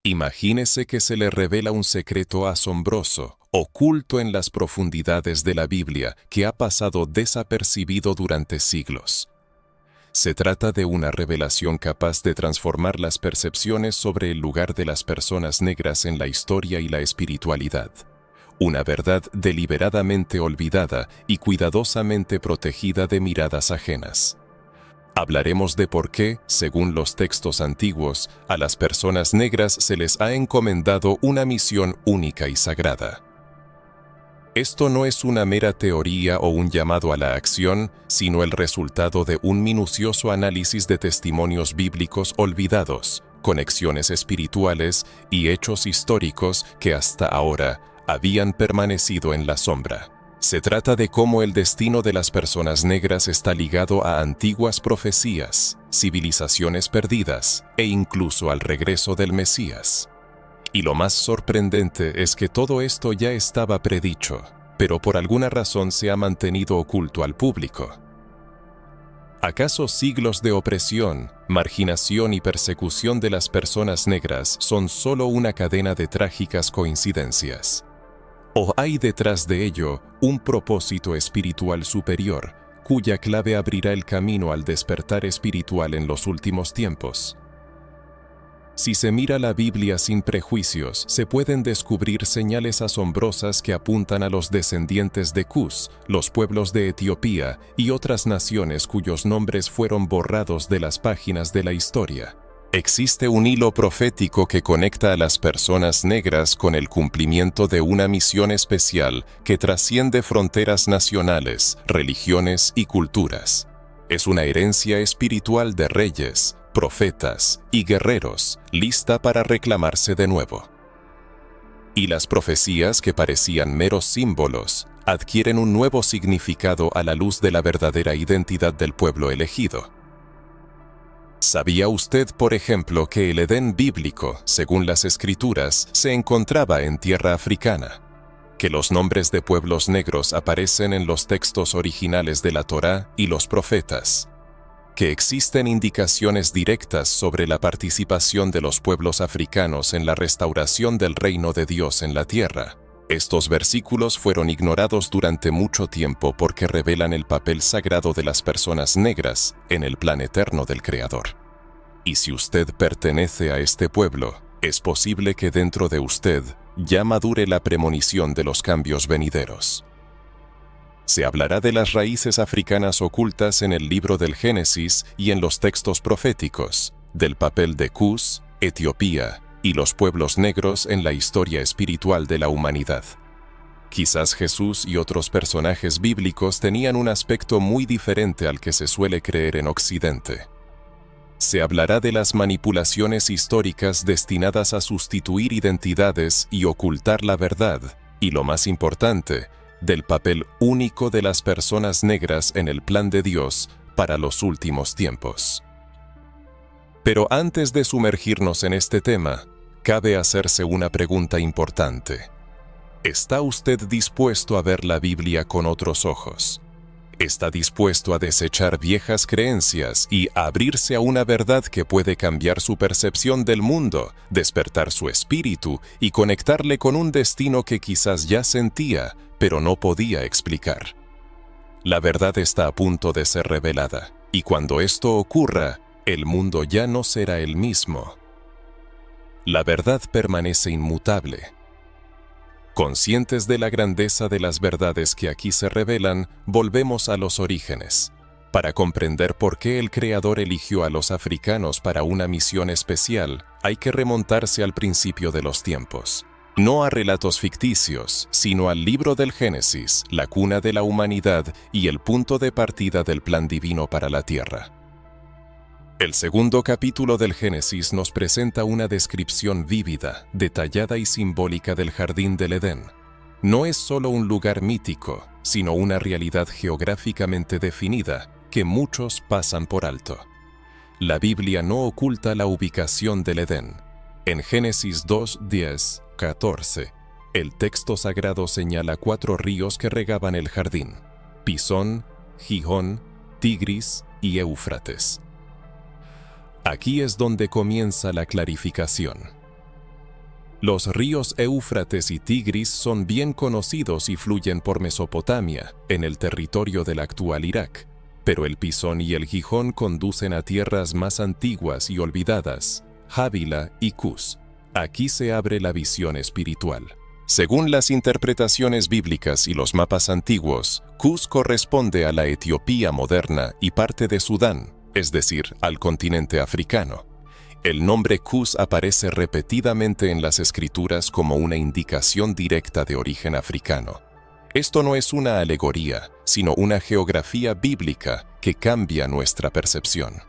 Imagínese que se le revela un secreto asombroso, oculto en las profundidades de la Biblia, que ha pasado desapercibido durante siglos. Se trata de una revelación capaz de transformar las percepciones sobre el lugar de las personas negras en la historia y la espiritualidad. Una verdad deliberadamente olvidada y cuidadosamente protegida de miradas ajenas. Hablaremos de por qué, según los textos antiguos, a las personas negras se les ha encomendado una misión única y sagrada. Esto no es una mera teoría o un llamado a la acción, sino el resultado de un minucioso análisis de testimonios bíblicos olvidados, conexiones espirituales y hechos históricos que hasta ahora habían permanecido en la sombra. Se trata de cómo el destino de las personas negras está ligado a antiguas profecías, civilizaciones perdidas e incluso al regreso del Mesías. Y lo más sorprendente es que todo esto ya estaba predicho, pero por alguna razón se ha mantenido oculto al público. ¿Acaso siglos de opresión, marginación y persecución de las personas negras son solo una cadena de trágicas coincidencias? ¿O hay detrás de ello un propósito espiritual superior, cuya clave abrirá el camino al despertar espiritual en los últimos tiempos? Si se mira la Biblia sin prejuicios, se pueden descubrir señales asombrosas que apuntan a los descendientes de Cus, los pueblos de Etiopía y otras naciones cuyos nombres fueron borrados de las páginas de la historia. Existe un hilo profético que conecta a las personas negras con el cumplimiento de una misión especial que trasciende fronteras nacionales, religiones y culturas. Es una herencia espiritual de reyes, profetas y guerreros, lista para reclamarse de nuevo. Y las profecías que parecían meros símbolos, adquieren un nuevo significado a la luz de la verdadera identidad del pueblo elegido. ¿Sabía usted, por ejemplo, que el Edén bíblico, según las Escrituras, se encontraba en tierra africana? Que los nombres de pueblos negros aparecen en los textos originales de la Torá y los profetas. Que existen indicaciones directas sobre la participación de los pueblos africanos en la restauración del reino de Dios en la tierra. Estos versículos fueron ignorados durante mucho tiempo porque revelan el papel sagrado de las personas negras en el plan eterno del Creador. Y si usted pertenece a este pueblo, es posible que dentro de usted ya madure la premonición de los cambios venideros. Se hablará de las raíces africanas ocultas en el libro del Génesis y en los textos proféticos, del papel de Cus, Etiopía y los pueblos negros en la historia espiritual de la humanidad. Quizás Jesús y otros personajes bíblicos tenían un aspecto muy diferente al que se suele creer en Occidente. Se hablará de las manipulaciones históricas destinadas a sustituir identidades y ocultar la verdad, y lo más importante, del papel único de las personas negras en el plan de Dios para los últimos tiempos. Pero antes de sumergirnos en este tema, cabe hacerse una pregunta importante. ¿Está usted dispuesto a ver la Biblia con otros ojos? ¿Está dispuesto a desechar viejas creencias y a abrirse a una verdad que puede cambiar su percepción del mundo, despertar su espíritu y conectarle con un destino que quizás ya sentía, pero no podía explicar? La verdad está a punto de ser revelada, y cuando esto ocurra, el mundo ya no será el mismo. La verdad permanece inmutable. Conscientes de la grandeza de las verdades que aquí se revelan, volvemos a los orígenes. Para comprender por qué el Creador eligió a los africanos para una misión especial, hay que remontarse al principio de los tiempos. No a relatos ficticios, sino al libro del Génesis, la cuna de la humanidad y el punto de partida del plan divino para la tierra. El segundo capítulo del Génesis nos presenta una descripción vívida, detallada y simbólica del jardín del Edén. No es solo un lugar mítico, sino una realidad geográficamente definida que muchos pasan por alto. La Biblia no oculta la ubicación del Edén. En Génesis 2, 10, 14, el texto sagrado señala 4 ríos que regaban el jardín: Pisón, Gihón, Tigris y Éufrates. Aquí es donde comienza la clarificación. Los ríos Éufrates y Tigris son bien conocidos y fluyen por Mesopotamia, en el territorio del actual Irak, pero el Pisón y el Gijón conducen a tierras más antiguas y olvidadas, Jávila y Cus. Aquí se abre la visión espiritual. Según las interpretaciones bíblicas y los mapas antiguos, Cus corresponde a la Etiopía moderna y parte de Sudán, es decir, al continente africano. El nombre Cus aparece repetidamente en las escrituras como una indicación directa de origen africano. Esto no es una alegoría, sino una geografía bíblica que cambia nuestra percepción.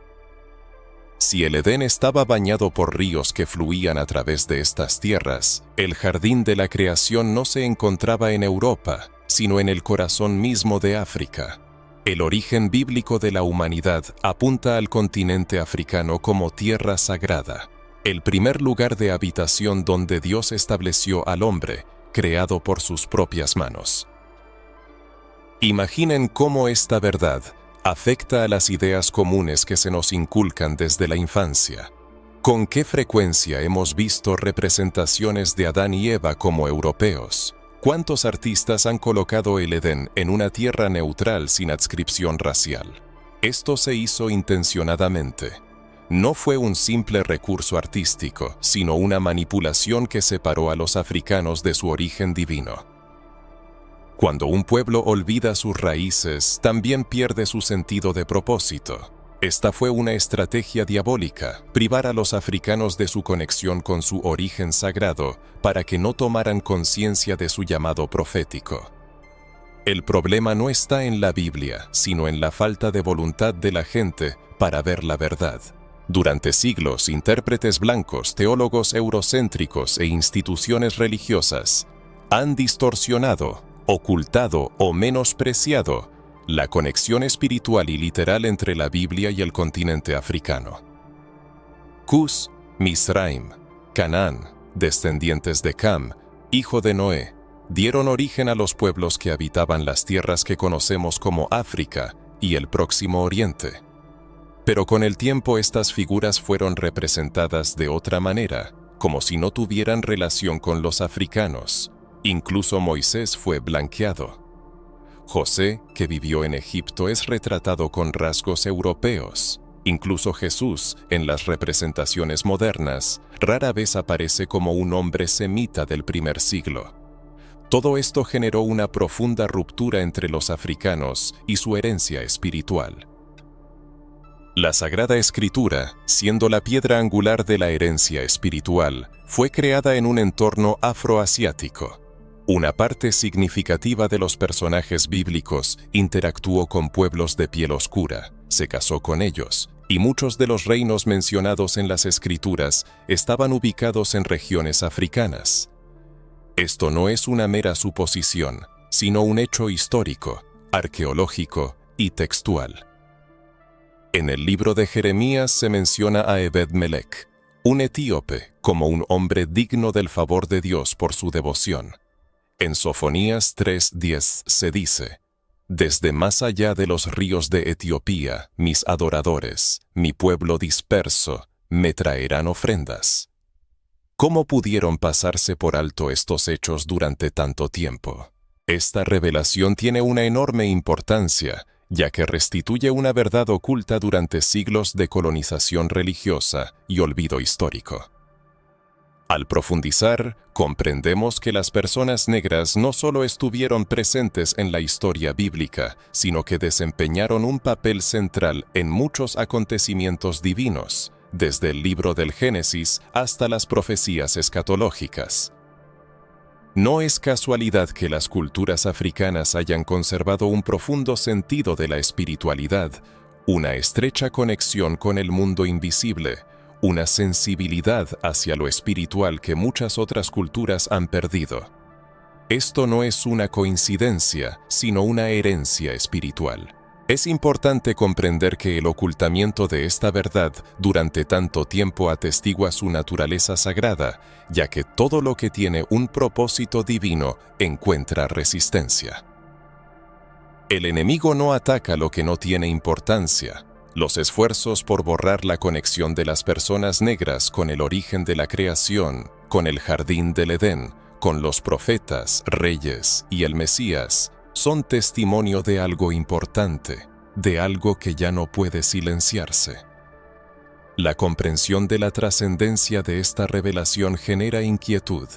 Si el Edén estaba bañado por ríos que fluían a través de estas tierras, el jardín de la creación no se encontraba en Europa, sino en el corazón mismo de África. El origen bíblico de la humanidad apunta al continente africano como tierra sagrada, el primer lugar de habitación donde Dios estableció al hombre, creado por sus propias manos. Imaginen cómo esta verdad afecta a las ideas comunes que se nos inculcan desde la infancia. ¿Con qué frecuencia hemos visto representaciones de Adán y Eva como europeos? ¿Cuántos artistas han colocado el Edén en una tierra neutral sin adscripción racial? Esto se hizo intencionadamente. No fue un simple recurso artístico, sino una manipulación que separó a los africanos de su origen divino. Cuando un pueblo olvida sus raíces, también pierde su sentido de propósito. Esta fue una estrategia diabólica, privar a los africanos de su conexión con su origen sagrado para que no tomaran conciencia de su llamado profético. El problema no está en la Biblia, sino en la falta de voluntad de la gente para ver la verdad. Durante siglos, intérpretes blancos, teólogos eurocéntricos e instituciones religiosas han distorsionado, ocultado o menospreciado la conexión espiritual y literal entre la Biblia y el continente africano. Cus, Misraim, Canaán, descendientes de Cam, hijo de Noé, dieron origen a los pueblos que habitaban las tierras que conocemos como África y el Próximo Oriente. Pero con el tiempo estas figuras fueron representadas de otra manera, como si no tuvieran relación con los africanos. Incluso Moisés fue blanqueado. José, que vivió en Egipto, es retratado con rasgos europeos. Incluso Jesús, en las representaciones modernas, rara vez aparece como un hombre semita del primer siglo. Todo esto generó una profunda ruptura entre los africanos y su herencia espiritual. La Sagrada Escritura, siendo la piedra angular de la herencia espiritual, fue creada en un entorno afroasiático. Una parte significativa de los personajes bíblicos interactuó con pueblos de piel oscura, se casó con ellos, y muchos de los reinos mencionados en las Escrituras estaban ubicados en regiones africanas. Esto no es una mera suposición, sino un hecho histórico, arqueológico y textual. En el libro de Jeremías se menciona a Ebed-Melech, un etíope, como un hombre digno del favor de Dios por su devoción. En Sofonías 3:10 se dice: «Desde más allá de los ríos de Etiopía, mis adoradores, mi pueblo disperso, me traerán ofrendas». ¿Cómo pudieron pasarse por alto estos hechos durante tanto tiempo? Esta revelación tiene una enorme importancia, ya que restituye una verdad oculta durante siglos de colonización religiosa y olvido histórico. Al profundizar, comprendemos que las personas negras no solo estuvieron presentes en la historia bíblica, sino que desempeñaron un papel central en muchos acontecimientos divinos, desde el libro del Génesis hasta las profecías escatológicas. No es casualidad que las culturas africanas hayan conservado un profundo sentido de la espiritualidad, una estrecha conexión con el mundo invisible, una sensibilidad hacia lo espiritual que muchas otras culturas han perdido. Esto no es una coincidencia, sino una herencia espiritual. Es importante comprender que el ocultamiento de esta verdad durante tanto tiempo atestigua su naturaleza sagrada, ya que todo lo que tiene un propósito divino encuentra resistencia. El enemigo no ataca lo que no tiene importancia, Los esfuerzos por borrar la conexión de las personas negras con el origen de la creación, con el jardín del Edén, con los profetas, reyes y el Mesías, son testimonio de algo importante, de algo que ya no puede silenciarse. La comprensión de la trascendencia de esta revelación genera inquietud.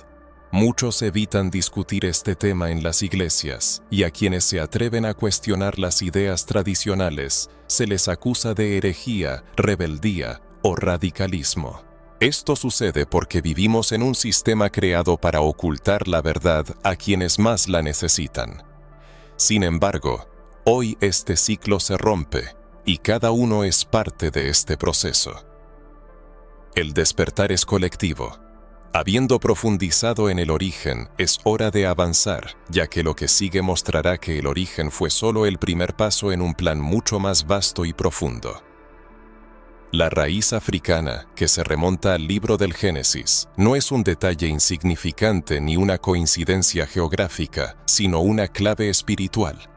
Muchos evitan discutir este tema en las iglesias, y a quienes se atreven a cuestionar las ideas tradicionales se les acusa de herejía, rebeldía o radicalismo. Esto sucede porque vivimos en un sistema creado para ocultar la verdad a quienes más la necesitan. Sin embargo, hoy este ciclo se rompe, y cada uno es parte de este proceso. El despertar es colectivo. Habiendo profundizado en el origen, es hora de avanzar, ya que lo que sigue mostrará que el origen fue solo el primer paso en un plan mucho más vasto y profundo. La raíz africana, que se remonta al libro del Génesis, no es un detalle insignificante ni una coincidencia geográfica, sino una clave espiritual.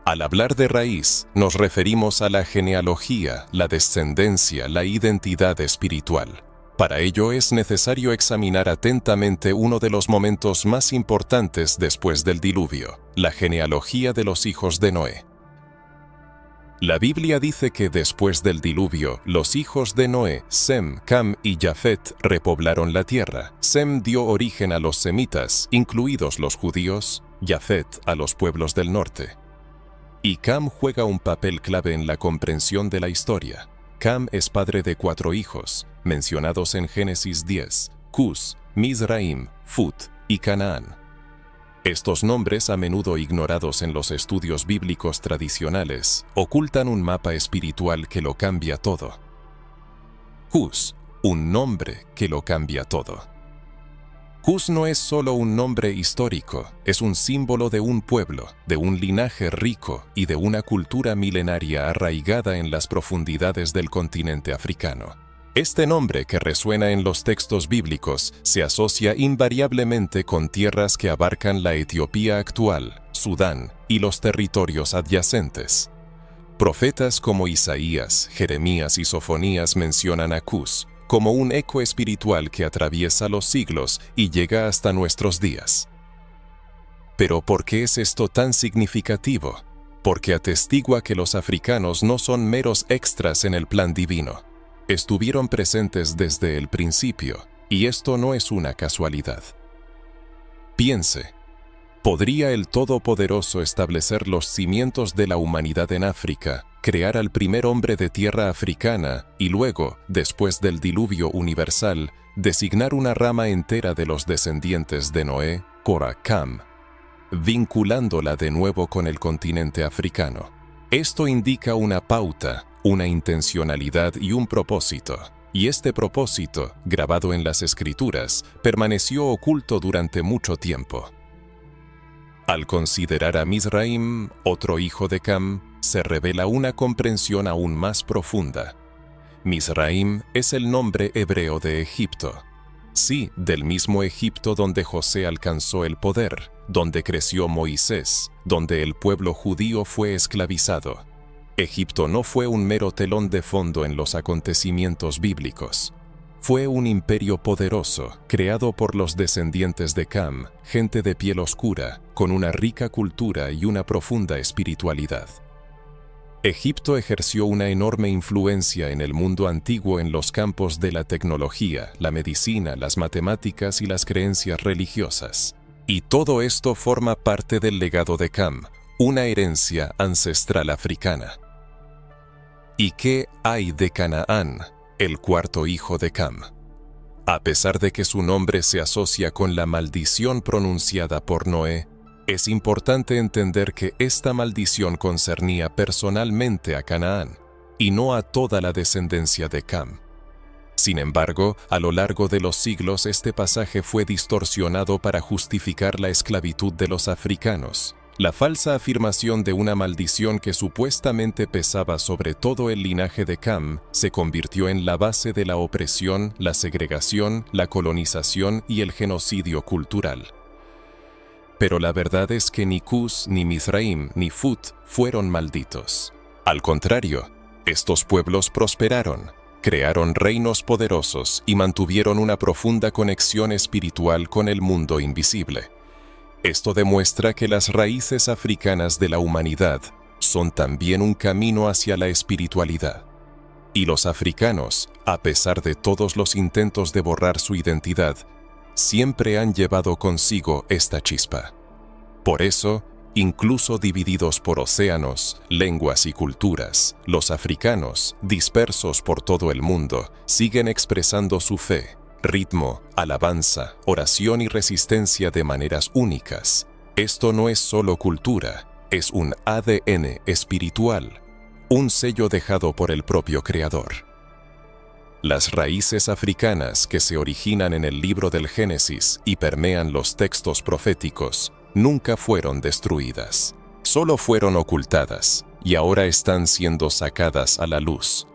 Al hablar de raíz, nos referimos a la genealogía, la descendencia, la identidad espiritual. Para ello es necesario examinar atentamente uno de los momentos más importantes después del diluvio, la genealogía de los hijos de Noé. La Biblia dice que después del diluvio, los hijos de Noé, Sem, Cam y Jafet, repoblaron la tierra. Sem dio origen a los semitas, incluidos los judíos, Jafet a los pueblos del norte. Y Cam juega un papel clave en la comprensión de la historia. Cam es padre de 4 hijos, mencionados en Génesis 10, Cus, Mizraim, Fut y Canaán. Estos nombres, a menudo ignorados en los estudios bíblicos tradicionales, ocultan un mapa espiritual que lo cambia todo. Cus, un nombre que lo cambia todo. Cus no es solo un nombre histórico, es un símbolo de un pueblo, de un linaje rico y de una cultura milenaria arraigada en las profundidades del continente africano. Este nombre, que resuena en los textos bíblicos, se asocia invariablemente con tierras que abarcan la Etiopía actual, Sudán y los territorios adyacentes. Profetas como Isaías, Jeremías y Sofonías mencionan a Cus como un eco espiritual que atraviesa los siglos y llega hasta nuestros días. Pero ¿por qué es esto tan significativo? Porque atestigua que los africanos no son meros extras en el plan divino. Estuvieron presentes desde el principio, y esto no es una casualidad. Piense, ¿podría el Todopoderoso establecer los cimientos de la humanidad en África, crear al primer hombre de tierra africana y luego, después del diluvio universal, designar una rama entera de los descendientes de Noé, Cora, Cam, vinculándola de nuevo con el continente africano? Esto indica una pauta, una intencionalidad y un propósito. Y este propósito, grabado en las Escrituras, permaneció oculto durante mucho tiempo. Al considerar a Mizraim, otro hijo de Cam, se revela una comprensión aún más profunda. Mizraim es el nombre hebreo de Egipto. Sí, del mismo Egipto donde José alcanzó el poder, donde creció Moisés, donde el pueblo judío fue esclavizado. Egipto no fue un mero telón de fondo en los acontecimientos bíblicos. Fue un imperio poderoso, creado por los descendientes de Cam, gente de piel oscura, con una rica cultura y una profunda espiritualidad. Egipto ejerció una enorme influencia en el mundo antiguo en los campos de la tecnología, la medicina, las matemáticas y las creencias religiosas. Y todo esto forma parte del legado de Cam, una herencia ancestral africana. ¿Y qué hay de Canaán, el cuarto hijo de Cam? A pesar de que su nombre se asocia con la maldición pronunciada por Noé, es importante entender que esta maldición concernía personalmente a Canaán, y no a toda la descendencia de Cam. Sin embargo, a lo largo de los siglos este pasaje fue distorsionado para justificar la esclavitud de los africanos. La falsa afirmación de una maldición que supuestamente pesaba sobre todo el linaje de Cam se convirtió en la base de la opresión, la segregación, la colonización y el genocidio cultural. Pero la verdad es que ni Cus, ni Mizraim, ni Fut fueron malditos. Al contrario, Estos pueblos prosperaron, crearon reinos poderosos y mantuvieron una profunda conexión espiritual con el mundo invisible. Esto demuestra que las raíces africanas de la humanidad son también un camino hacia la espiritualidad. Y los africanos, a pesar de todos los intentos de borrar su identidad, siempre han llevado consigo esta chispa. Por eso, incluso divididos por océanos, lenguas y culturas, los africanos, dispersos por todo el mundo, siguen expresando su fe, ritmo, alabanza, oración y resistencia de maneras únicas. Esto no es solo cultura, es un ADN espiritual, un sello dejado por el propio Creador. Las raíces africanas que se originan en el libro del Génesis y permean los textos proféticos nunca fueron destruidas, solo fueron ocultadas y ahora están siendo sacadas a la luz.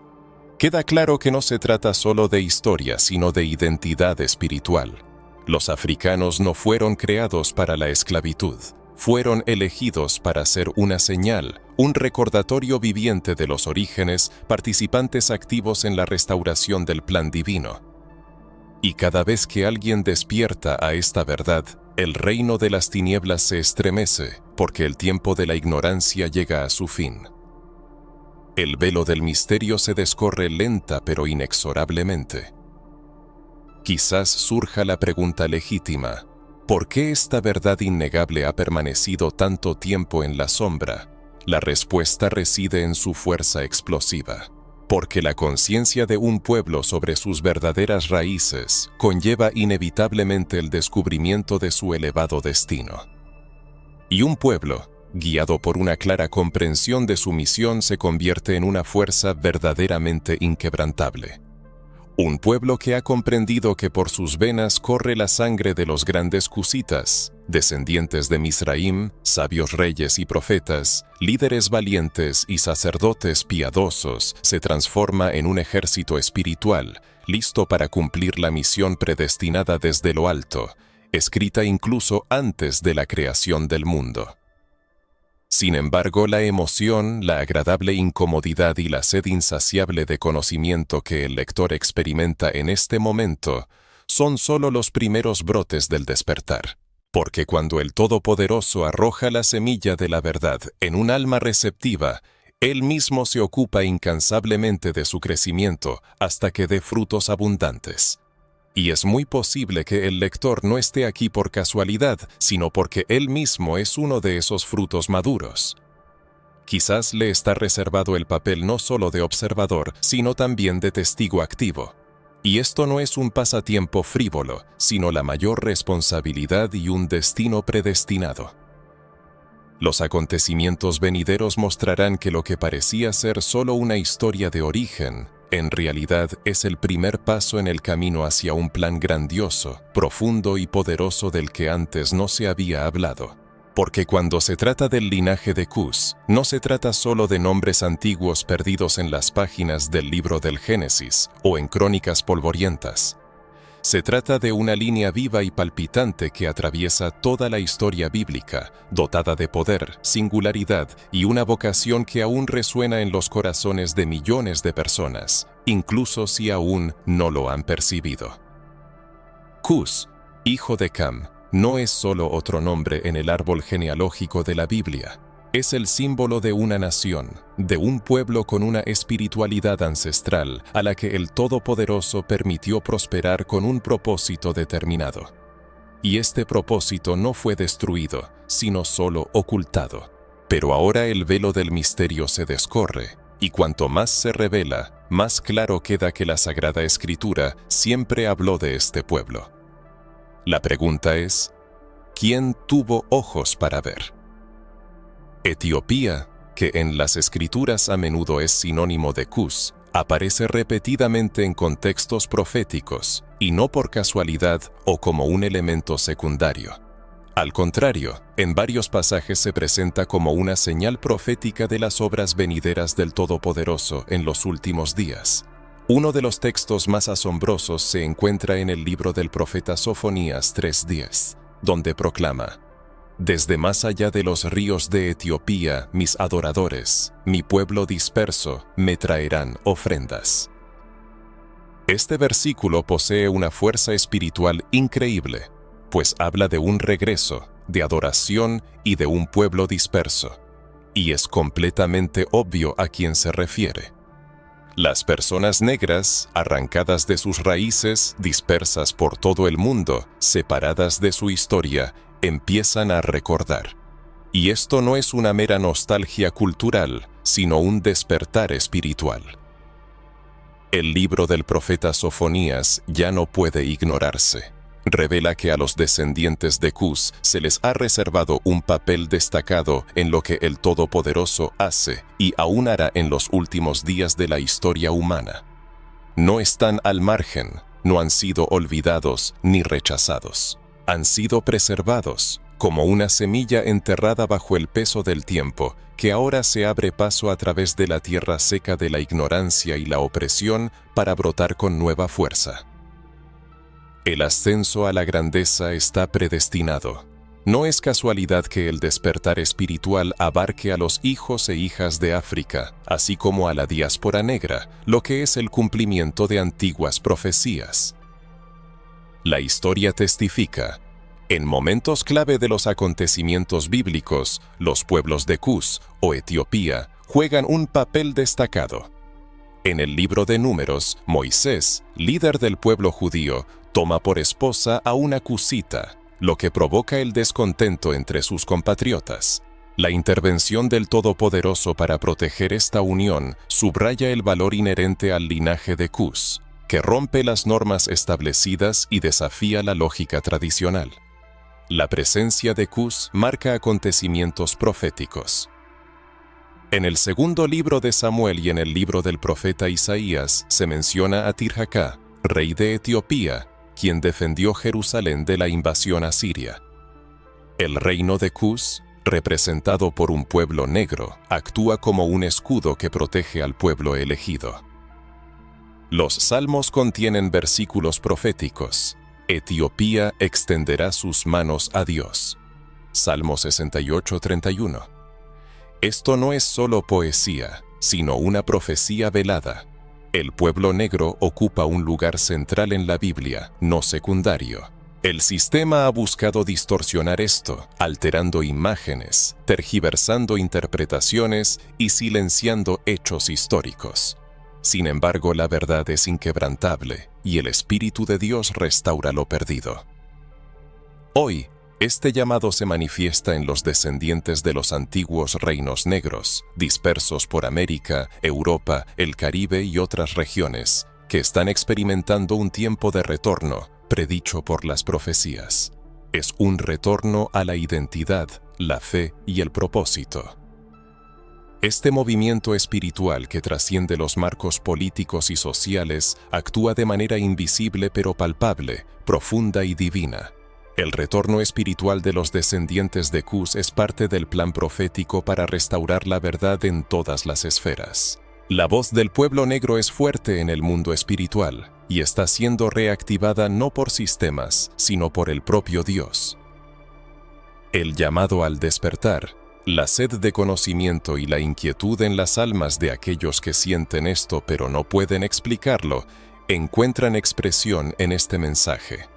Queda claro que no se trata solo de historia, sino de identidad espiritual. Los africanos no fueron creados para la esclavitud, fueron elegidos para ser una señal, un recordatorio viviente de los orígenes, participantes activos en la restauración del plan divino. Y cada vez que alguien despierta a esta verdad, el reino de las tinieblas se estremece, porque el tiempo de la ignorancia llega a su fin. El velo del misterio se descorre lenta pero inexorablemente. Quizás surja la pregunta legítima: ¿por qué esta verdad innegable ha permanecido tanto tiempo en la sombra? La respuesta reside en su fuerza explosiva. Porque la conciencia de un pueblo sobre sus verdaderas raíces conlleva inevitablemente el descubrimiento de su elevado destino. Y un pueblo, guiado por una clara comprensión de su misión, se convierte en una fuerza verdaderamente inquebrantable. Un pueblo que ha comprendido que por sus venas corre la sangre de los grandes cusitas, descendientes de Misraim, sabios reyes y profetas, líderes valientes y sacerdotes piadosos, se transforma en un ejército espiritual, listo para cumplir la misión predestinada desde lo alto, escrita incluso antes de la creación del mundo. Sin embargo, la emoción, la agradable incomodidad y la sed insaciable de conocimiento que el lector experimenta en este momento son solo los primeros brotes del despertar. Porque cuando el Todopoderoso arroja la semilla de la verdad en un alma receptiva, Él mismo se ocupa incansablemente de su crecimiento hasta que dé frutos abundantes. Y es muy posible que el lector no esté aquí por casualidad, sino porque él mismo es uno de esos frutos maduros. Quizás le está reservado el papel no solo de observador, sino también de testigo activo. Y esto no es un pasatiempo frívolo, sino la mayor responsabilidad y un destino predestinado. Los acontecimientos venideros mostrarán que lo que parecía ser solo una historia de origen, en realidad es el primer paso en el camino hacia un plan grandioso, profundo y poderoso del que antes no se había hablado. Porque cuando se trata del linaje de Cus, no se trata solo de nombres antiguos perdidos en las páginas del libro del Génesis o en crónicas polvorientas. Se trata de una línea viva y palpitante que atraviesa toda la historia bíblica, dotada de poder, singularidad y una vocación que aún resuena en los corazones de millones de personas, incluso si aún no lo han percibido. Cus, hijo de Cam, no es solo otro nombre en el árbol genealógico de la Biblia. Es el símbolo de una nación, de un pueblo con una espiritualidad ancestral a la que el Todopoderoso permitió prosperar con un propósito determinado. Y este propósito no fue destruido, sino solo ocultado. Pero ahora el velo del misterio se descorre, y cuanto más se revela, más claro queda que la Sagrada Escritura siempre habló de este pueblo. La pregunta es, ¿quién tuvo ojos para ver? Etiopía, que en las Escrituras a menudo es sinónimo de Cus, aparece repetidamente en contextos proféticos, y no por casualidad o como un elemento secundario. Al contrario, en varios pasajes se presenta como una señal profética de las obras venideras del Todopoderoso en los últimos días. Uno de los textos más asombrosos se encuentra en el libro del profeta Sofonías 3:10, donde proclama: Desde más allá de los ríos de Etiopía, mis adoradores, mi pueblo disperso, me traerán ofrendas. Este versículo posee una fuerza espiritual increíble, pues habla de un regreso, de adoración y de un pueblo disperso. Y es completamente obvio a quién se refiere. Las personas negras, arrancadas de sus raíces, dispersas por todo el mundo, separadas de su historia, empiezan a recordar. Y esto no es una mera nostalgia cultural, sino un despertar espiritual. El libro del profeta Sofonías ya no puede ignorarse. Revela que a los descendientes de Cus se les ha reservado un papel destacado en lo que el Todopoderoso hace y aún hará en los últimos días de la historia humana. No están al margen, no han sido olvidados ni rechazados. Han sido preservados, como una semilla enterrada bajo el peso del tiempo, que ahora se abre paso a través de la tierra seca de la ignorancia y la opresión para brotar con nueva fuerza. El ascenso a la grandeza está predestinado. No es casualidad que el despertar espiritual abarque a los hijos e hijas de África, así como a la diáspora negra, lo que es el cumplimiento de antiguas profecías. La historia testifica: en momentos clave de los acontecimientos bíblicos, los pueblos de Cus o Etiopía juegan un papel destacado. En el libro de Números, Moisés, líder del pueblo judío, toma por esposa a una cusita, lo que provoca el descontento entre sus compatriotas. La intervención del Todopoderoso para proteger esta unión subraya el valor inherente al linaje de Cus, que rompe las normas establecidas y desafía la lógica tradicional. La presencia de Cus marca acontecimientos proféticos. En el segundo libro de Samuel y en el libro del profeta Isaías se menciona a Tirhacá, rey de Etiopía, quien defendió Jerusalén de la invasión asiria. El reino de Cus, representado por un pueblo negro, actúa como un escudo que protege al pueblo elegido. Los salmos contienen versículos proféticos. Etiopía extenderá sus manos a Dios. Salmo 68:31. Esto no es solo poesía, sino una profecía velada. El pueblo negro ocupa un lugar central en la Biblia, no secundario. El sistema ha buscado distorsionar esto, alterando imágenes, tergiversando interpretaciones y silenciando hechos históricos. Sin embargo, la verdad es inquebrantable y el Espíritu de Dios restaura lo perdido. Hoy, este llamado se manifiesta en los descendientes de los antiguos reinos negros, dispersos por América, Europa, el Caribe y otras regiones, que están experimentando un tiempo de retorno, predicho por las profecías. Es un retorno a la identidad, la fe y el propósito. Este movimiento espiritual que trasciende los marcos políticos y sociales actúa de manera invisible pero palpable, profunda y divina. El retorno espiritual de los descendientes de Cus es parte del plan profético para restaurar la verdad en todas las esferas. La voz del pueblo negro es fuerte en el mundo espiritual y está siendo reactivada no por sistemas, sino por el propio Dios. El llamado al despertar, la sed de conocimiento y la inquietud en las almas de aquellos que sienten esto pero no pueden explicarlo, encuentran expresión en este mensaje.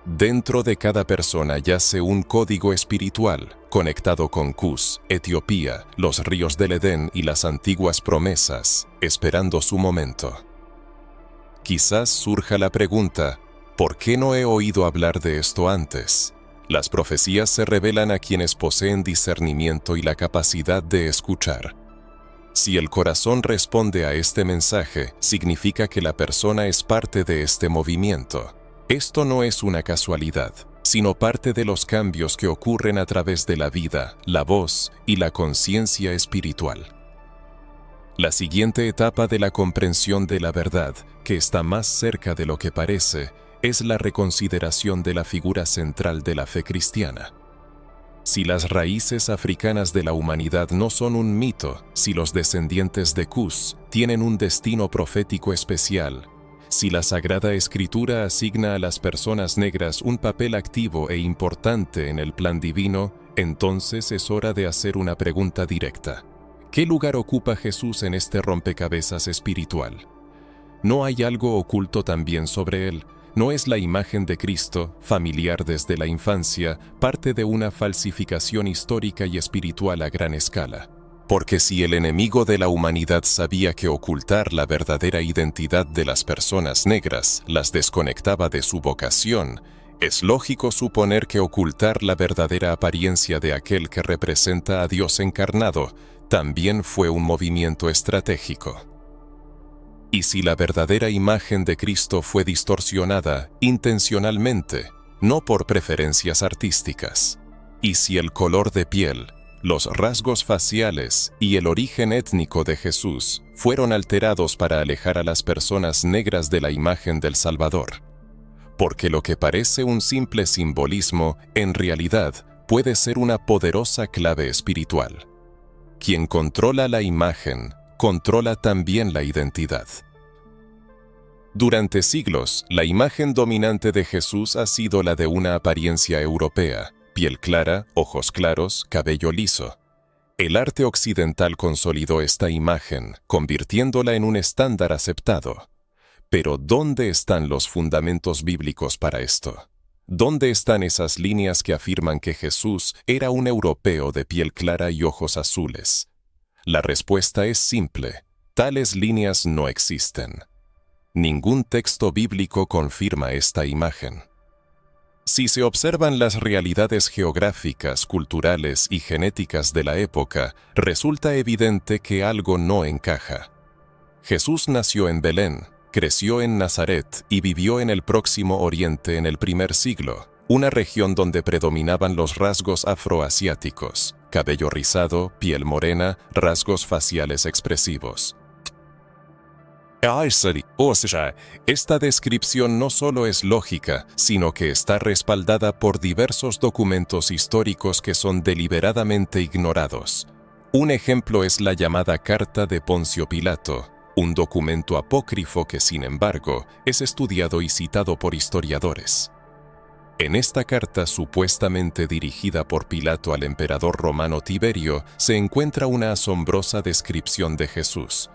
Dentro de cada persona yace un código espiritual, conectado con Cus, Etiopía, los ríos del Edén y las antiguas promesas, esperando su momento. Quizás surja la pregunta, ¿por qué no he oído hablar de esto antes? Las profecías se revelan a quienes poseen discernimiento y la capacidad de escuchar. Si el corazón responde a este mensaje, significa que la persona es parte de este movimiento. Esto no es una casualidad, sino parte de los cambios que ocurren a través de la vida, la voz y la conciencia espiritual. La siguiente etapa de la comprensión de la verdad, que está más cerca de lo que parece, es la reconsideración de la figura central de la fe cristiana. Si las raíces africanas de la humanidad no son un mito, si los descendientes de Cus tienen un destino profético especial, Si la Sagrada Escritura asigna a las personas negras un papel activo e importante en el plan divino, entonces es hora de hacer una pregunta directa. ¿Qué lugar ocupa Jesús en este rompecabezas espiritual? ¿No hay algo oculto también sobre él? ¿No es la imagen de Cristo, familiar desde la infancia, parte de una falsificación histórica y espiritual a gran escala? Porque si el enemigo de la humanidad sabía que ocultar la verdadera identidad de las personas negras las desconectaba de su vocación, es lógico suponer que ocultar la verdadera apariencia de aquel que representa a Dios encarnado también fue un movimiento estratégico. Y si la verdadera imagen de Cristo fue distorsionada intencionalmente, no por preferencias artísticas, y si el color de piel, los rasgos faciales y el origen étnico de Jesús fueron alterados para alejar a las personas negras de la imagen del Salvador, porque lo que parece un simple simbolismo, en realidad puede ser una poderosa clave espiritual. Quien controla la imagen, controla también la identidad. Durante siglos, la imagen dominante de Jesús ha sido la de una apariencia europea, piel clara, ojos claros, cabello liso. El arte occidental consolidó esta imagen, convirtiéndola en un estándar aceptado. Pero ¿dónde están los fundamentos bíblicos para esto? ¿Dónde están esas líneas que afirman que Jesús era un europeo de piel clara y ojos azules? La respuesta es simple: tales líneas no existen. Ningún texto bíblico confirma esta imagen. Si se observan las realidades geográficas, culturales y genéticas de la época, resulta evidente que algo no encaja. Jesús nació en Belén, creció en Nazaret y vivió en el Próximo Oriente en el primer siglo, una región donde predominaban los rasgos afroasiáticos, cabello rizado, piel morena, rasgos faciales expresivos. O sea, esta descripción no solo es lógica, sino que está respaldada por diversos documentos históricos que son deliberadamente ignorados. Un ejemplo es la llamada Carta de Poncio Pilato, un documento apócrifo que, sin embargo, es estudiado y citado por historiadores. En esta carta supuestamente dirigida por Pilato al emperador romano Tiberio, se encuentra una asombrosa descripción de Jesús.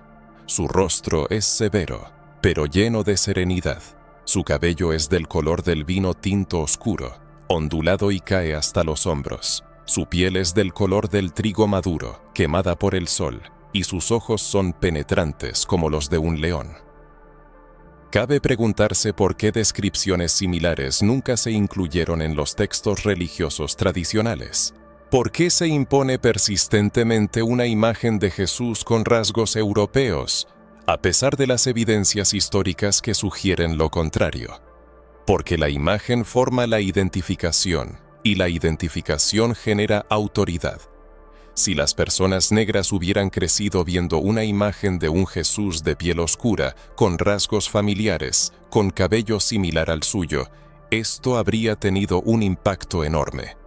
Su rostro es severo, pero lleno de serenidad. Su cabello es del color del vino tinto oscuro, ondulado y cae hasta los hombros. Su piel es del color del trigo maduro, quemada por el sol, y sus ojos son penetrantes como los de un león. Cabe preguntarse por qué descripciones similares nunca se incluyeron en los textos religiosos tradicionales. ¿Por qué se impone persistentemente una imagen de Jesús con rasgos europeos, a pesar de las evidencias históricas que sugieren lo contrario? Porque la imagen forma la identificación, y la identificación genera autoridad. Si las personas negras hubieran crecido viendo una imagen de un Jesús de piel oscura, con rasgos familiares, con cabello similar al suyo, esto habría tenido un impacto enorme.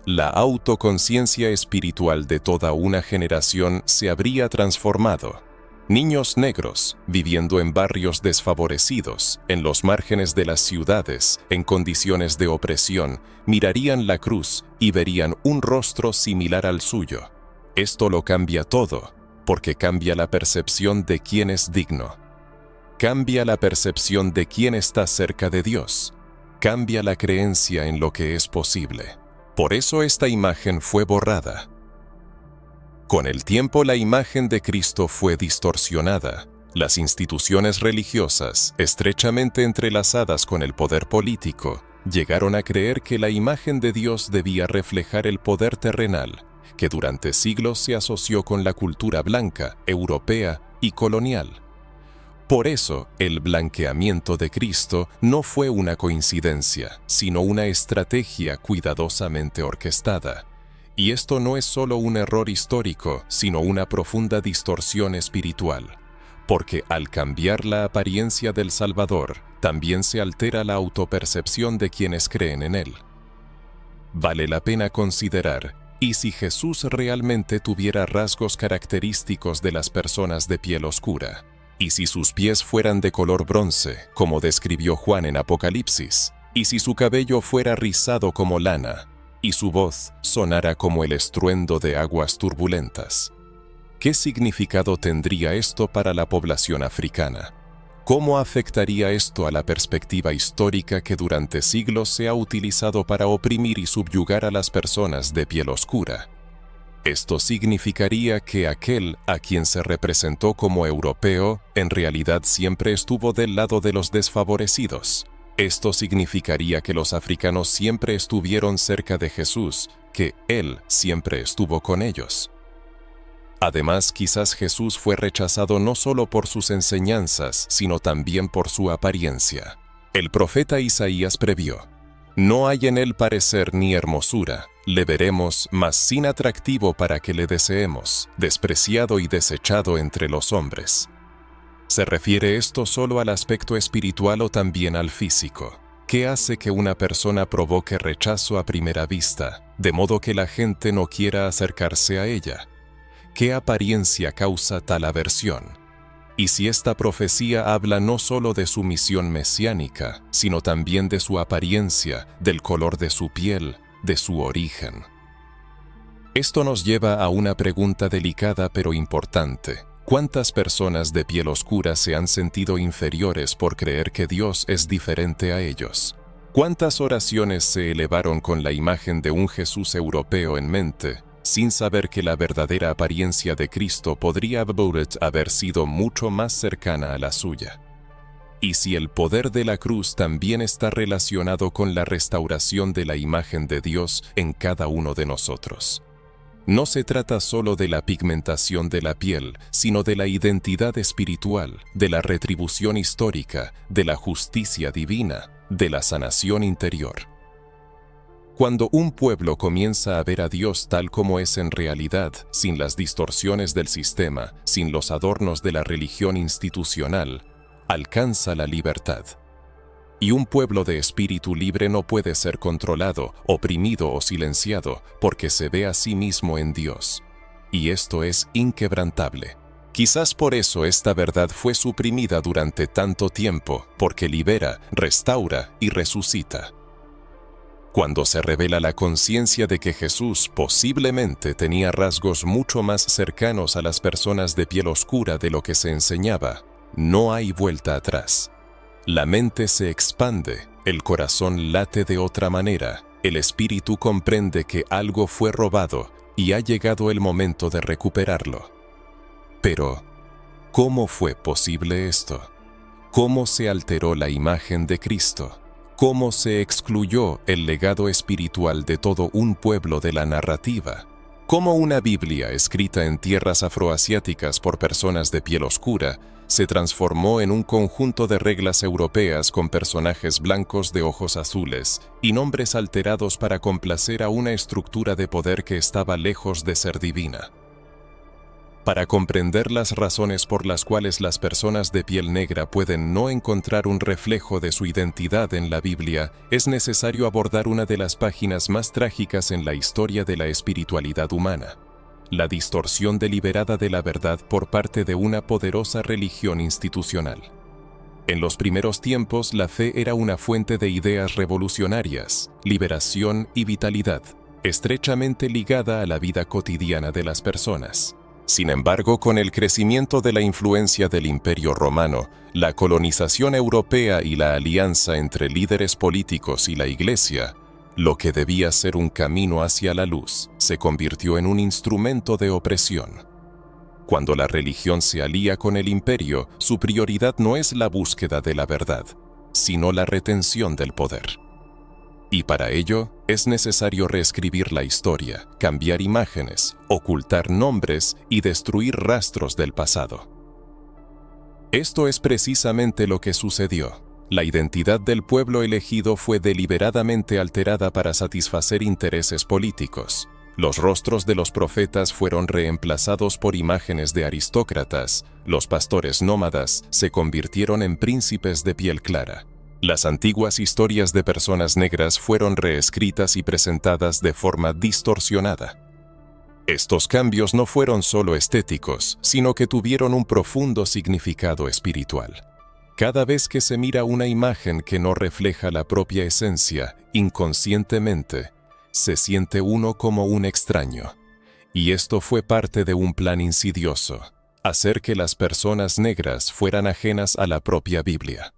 La autoconciencia espiritual de toda una generación se habría transformado. Niños negros, viviendo en barrios desfavorecidos, en los márgenes de las ciudades, en condiciones de opresión, mirarían la cruz y verían un rostro similar al suyo. Esto lo cambia todo, porque cambia la percepción de quién es digno. Cambia la percepción de quién está cerca de Dios. Cambia la creencia en lo que es posible. Por eso esta imagen fue borrada. Con el tiempo la imagen de Cristo fue distorsionada. Las instituciones religiosas, estrechamente entrelazadas con el poder político, llegaron a creer que la imagen de Dios debía reflejar el poder terrenal, que durante siglos se asoció con la cultura blanca, europea y colonial. Por eso, el blanqueamiento de Cristo no fue una coincidencia, sino una estrategia cuidadosamente orquestada. Y esto no es solo un error histórico, sino una profunda distorsión espiritual, porque al cambiar la apariencia del Salvador, también se altera la autopercepción de quienes creen en Él. Vale la pena considerar, ¿y si Jesús realmente tuviera rasgos característicos de las personas de piel oscura? Y si sus pies fueran de color bronce, como describió Juan en Apocalipsis, y si su cabello fuera rizado como lana, y su voz sonara como el estruendo de aguas turbulentas. ¿Qué significado tendría esto para la población africana? ¿Cómo afectaría esto a la perspectiva histórica que durante siglos se ha utilizado para oprimir y subyugar a las personas de piel oscura? Esto significaría que aquel a quien se representó como europeo, en realidad siempre estuvo del lado de los desfavorecidos. Esto significaría que los africanos siempre estuvieron cerca de Jesús, que Él siempre estuvo con ellos. Además, quizás Jesús fue rechazado no solo por sus enseñanzas, sino también por su apariencia. El profeta Isaías previó: «No hay en él parecer ni hermosura, le veremos, mas sin atractivo para que le deseemos, despreciado y desechado entre los hombres». ¿Se refiere esto solo al aspecto espiritual o también al físico? ¿Qué hace que una persona provoque rechazo a primera vista, de modo que la gente no quiera acercarse a ella? ¿Qué apariencia causa tal aversión? Y si esta profecía habla no solo de su misión mesiánica, sino también de su apariencia, del color de su piel, de su origen. Esto nos lleva a una pregunta delicada pero importante. ¿Cuántas personas de piel oscura se han sentido inferiores por creer que Dios es diferente a ellos? ¿Cuántas oraciones se elevaron con la imagen de un Jesús europeo en mente, sin saber que la verdadera apariencia de Cristo podría haber sido mucho más cercana a la suya? Y si el poder de la cruz también está relacionado con la restauración de la imagen de Dios en cada uno de nosotros. No se trata solo de la pigmentación de la piel, sino de la identidad espiritual, de la retribución histórica, de la justicia divina, de la sanación interior. Cuando un pueblo comienza a ver a Dios tal como es en realidad, sin las distorsiones del sistema, sin los adornos de la religión institucional, alcanza la libertad. Y un pueblo de espíritu libre no puede ser controlado, oprimido o silenciado, porque se ve a sí mismo en Dios. Y esto es inquebrantable. Quizás por eso esta verdad fue suprimida durante tanto tiempo, porque libera, restaura y resucita. Cuando se revela la conciencia de que Jesús posiblemente tenía rasgos mucho más cercanos a las personas de piel oscura de lo que se enseñaba, no hay vuelta atrás. La mente se expande, el corazón late de otra manera, el espíritu comprende que algo fue robado y ha llegado el momento de recuperarlo. Pero, ¿cómo fue posible esto? ¿Cómo se alteró la imagen de Cristo? ¿Cómo se excluyó el legado espiritual de todo un pueblo de la narrativa? ¿Cómo una Biblia escrita en tierras afroasiáticas por personas de piel oscura se transformó en un conjunto de reglas europeas con personajes blancos de ojos azules y nombres alterados para complacer a una estructura de poder que estaba lejos de ser divina? Para comprender las razones por las cuales las personas de piel negra pueden no encontrar un reflejo de su identidad en la Biblia, es necesario abordar una de las páginas más trágicas en la historia de la espiritualidad humana: la distorsión deliberada de la verdad por parte de una poderosa religión institucional. En los primeros tiempos, la fe era una fuente de ideas revolucionarias, liberación y vitalidad, estrechamente ligada a la vida cotidiana de las personas. Sin embargo, con el crecimiento de la influencia del Imperio Romano, la colonización europea y la alianza entre líderes políticos y la Iglesia, lo que debía ser un camino hacia la luz, se convirtió en un instrumento de opresión. Cuando la religión se alía con el imperio, su prioridad no es la búsqueda de la verdad, sino la retención del poder. Y para ello, es necesario reescribir la historia, cambiar imágenes, ocultar nombres y destruir rastros del pasado. Esto es precisamente lo que sucedió. La identidad del pueblo elegido fue deliberadamente alterada para satisfacer intereses políticos. Los rostros de los profetas fueron reemplazados por imágenes de aristócratas. Los pastores nómadas se convirtieron en príncipes de piel clara. Las antiguas historias de personas negras fueron reescritas y presentadas de forma distorsionada. Estos cambios no fueron solo estéticos, sino que tuvieron un profundo significado espiritual. Cada vez que se mira una imagen que no refleja la propia esencia, inconscientemente, se siente uno como un extraño. Y esto fue parte de un plan insidioso, hacer que las personas negras fueran ajenas a la propia Biblia.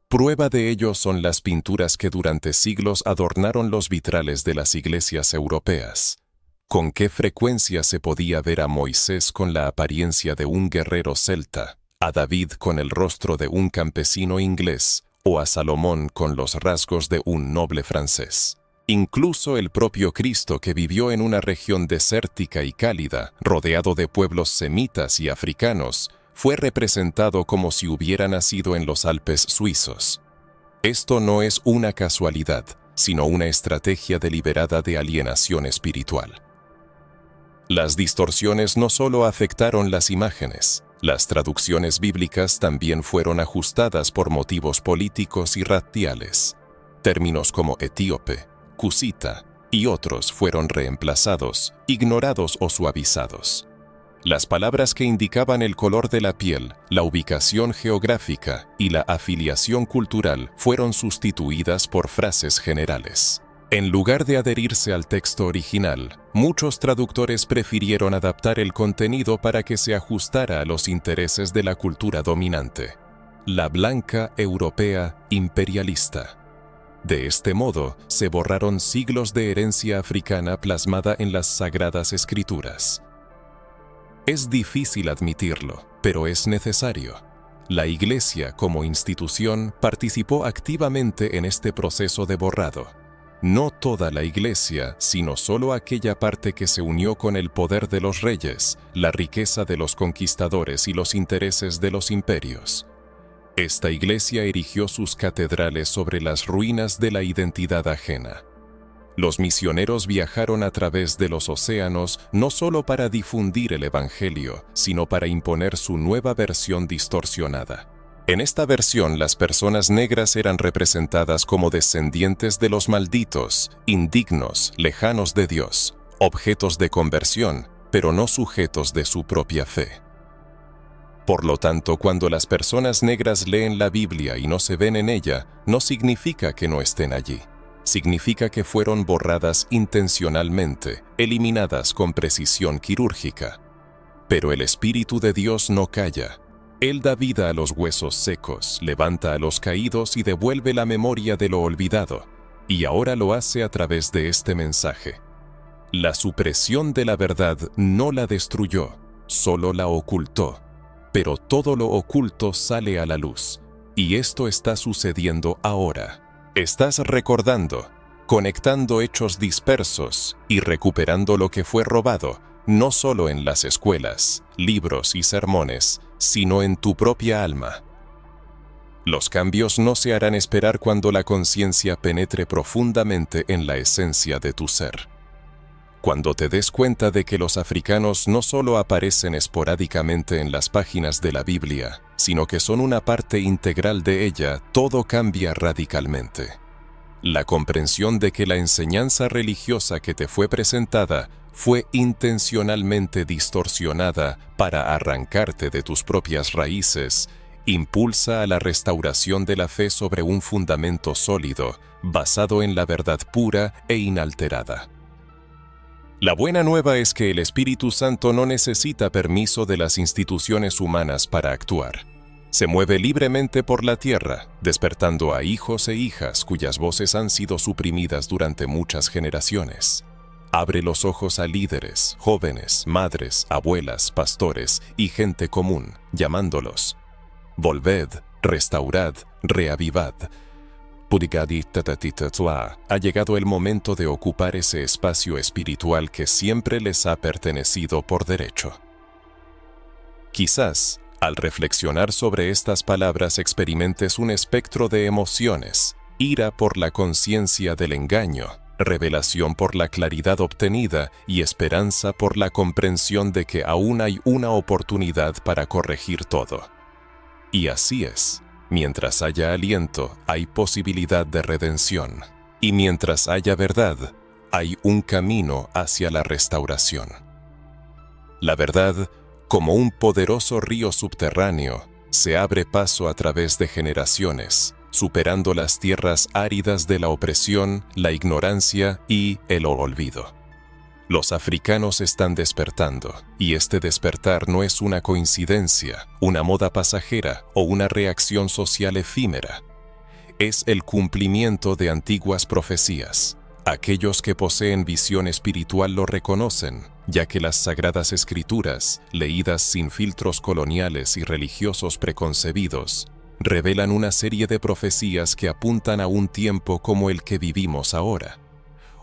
Prueba de ello son las pinturas que durante siglos adornaron los vitrales de las iglesias europeas. Con qué frecuencia se podía ver a Moisés con la apariencia de un guerrero celta, a David con el rostro de un campesino inglés o a Salomón con los rasgos de un noble francés. Incluso el propio Cristo, que vivió en una región desértica y cálida, rodeado de pueblos semitas y africanos, fue representado como si hubiera nacido en los Alpes suizos. Esto no es una casualidad, sino una estrategia deliberada de alienación espiritual. Las distorsiones no solo afectaron las imágenes, las traducciones bíblicas también fueron ajustadas por motivos políticos y raciales. Términos como etíope, cusita y otros fueron reemplazados, ignorados o suavizados. Las palabras que indicaban el color de la piel, la ubicación geográfica y la afiliación cultural fueron sustituidas por frases generales. En lugar de adherirse al texto original, muchos traductores prefirieron adaptar el contenido para que se ajustara a los intereses de la cultura dominante, la blanca europea imperialista. De este modo, se borraron siglos de herencia africana plasmada en las Sagradas Escrituras. Es difícil admitirlo, pero es necesario. La Iglesia, como institución, participó activamente en este proceso de borrado. No toda la Iglesia, sino solo aquella parte que se unió con el poder de los reyes, la riqueza de los conquistadores y los intereses de los imperios. Esta Iglesia erigió sus catedrales sobre las ruinas de la identidad ajena. Los misioneros viajaron a través de los océanos no solo para difundir el Evangelio, sino para imponer su nueva versión distorsionada. En esta versión, las personas negras eran representadas como descendientes de los malditos, indignos, lejanos de Dios, objetos de conversión, pero no sujetos de su propia fe. Por lo tanto, cuando las personas negras leen la Biblia y no se ven en ella, no significa que no estén allí. Significa que fueron borradas intencionalmente, eliminadas con precisión quirúrgica. Pero el Espíritu de Dios no calla. Él da vida a los huesos secos, levanta a los caídos y devuelve la memoria de lo olvidado, y ahora lo hace a través de este mensaje. La supresión de la verdad no la destruyó, solo la ocultó, pero todo lo oculto sale a la luz, y esto está sucediendo ahora. Estás recordando, conectando hechos dispersos y recuperando lo que fue robado, no solo en las escuelas, libros y sermones, sino en tu propia alma. Los cambios no se harán esperar cuando la conciencia penetre profundamente en la esencia de tu ser. Cuando te des cuenta de que los africanos no solo aparecen esporádicamente en las páginas de la Biblia, sino que son una parte integral de ella, todo cambia radicalmente. La comprensión de que la enseñanza religiosa que te fue presentada fue intencionalmente distorsionada para arrancarte de tus propias raíces, impulsa a la restauración de la fe sobre un fundamento sólido, basado en la verdad pura e inalterada. La buena nueva es que el Espíritu Santo no necesita permiso de las instituciones humanas para actuar. Se mueve libremente por la tierra, despertando a hijos e hijas cuyas voces han sido suprimidas durante muchas generaciones. Abre los ojos a líderes, jóvenes, madres, abuelas, pastores y gente común, llamándolos: volved, restaurad, reavivad. Ha llegado el momento de ocupar ese espacio espiritual que siempre les ha pertenecido por derecho. Quizás, al reflexionar sobre estas palabras, experimentes un espectro de emociones: ira por la conciencia del engaño, revelación por la claridad obtenida y esperanza por la comprensión de que aún hay una oportunidad para corregir todo. Y así es. Mientras haya aliento, hay posibilidad de redención. Y mientras haya verdad, hay un camino hacia la restauración. La verdad, como un poderoso río subterráneo, se abre paso a través de generaciones, superando las tierras áridas de la opresión, la ignorancia y el olvido. Los africanos están despertando, y este despertar no es una coincidencia, una moda pasajera o una reacción social efímera. Es el cumplimiento de antiguas profecías. Aquellos que poseen visión espiritual lo reconocen, ya que las Sagradas Escrituras, leídas sin filtros coloniales y religiosos preconcebidos, revelan una serie de profecías que apuntan a un tiempo como el que vivimos ahora.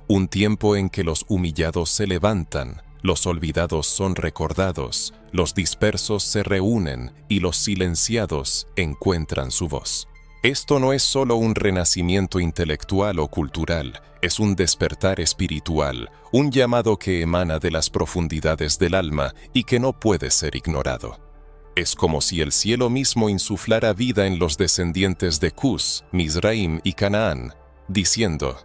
Un tiempo en que los humillados se levantan, los olvidados son recordados, los dispersos se reúnen y los silenciados encuentran su voz. Esto no es solo un renacimiento intelectual o cultural, es un despertar espiritual, un llamado que emana de las profundidades del alma y que no puede ser ignorado. Es como si el cielo mismo insuflara vida en los descendientes de Cus, Mizraim y Canaán, diciendo: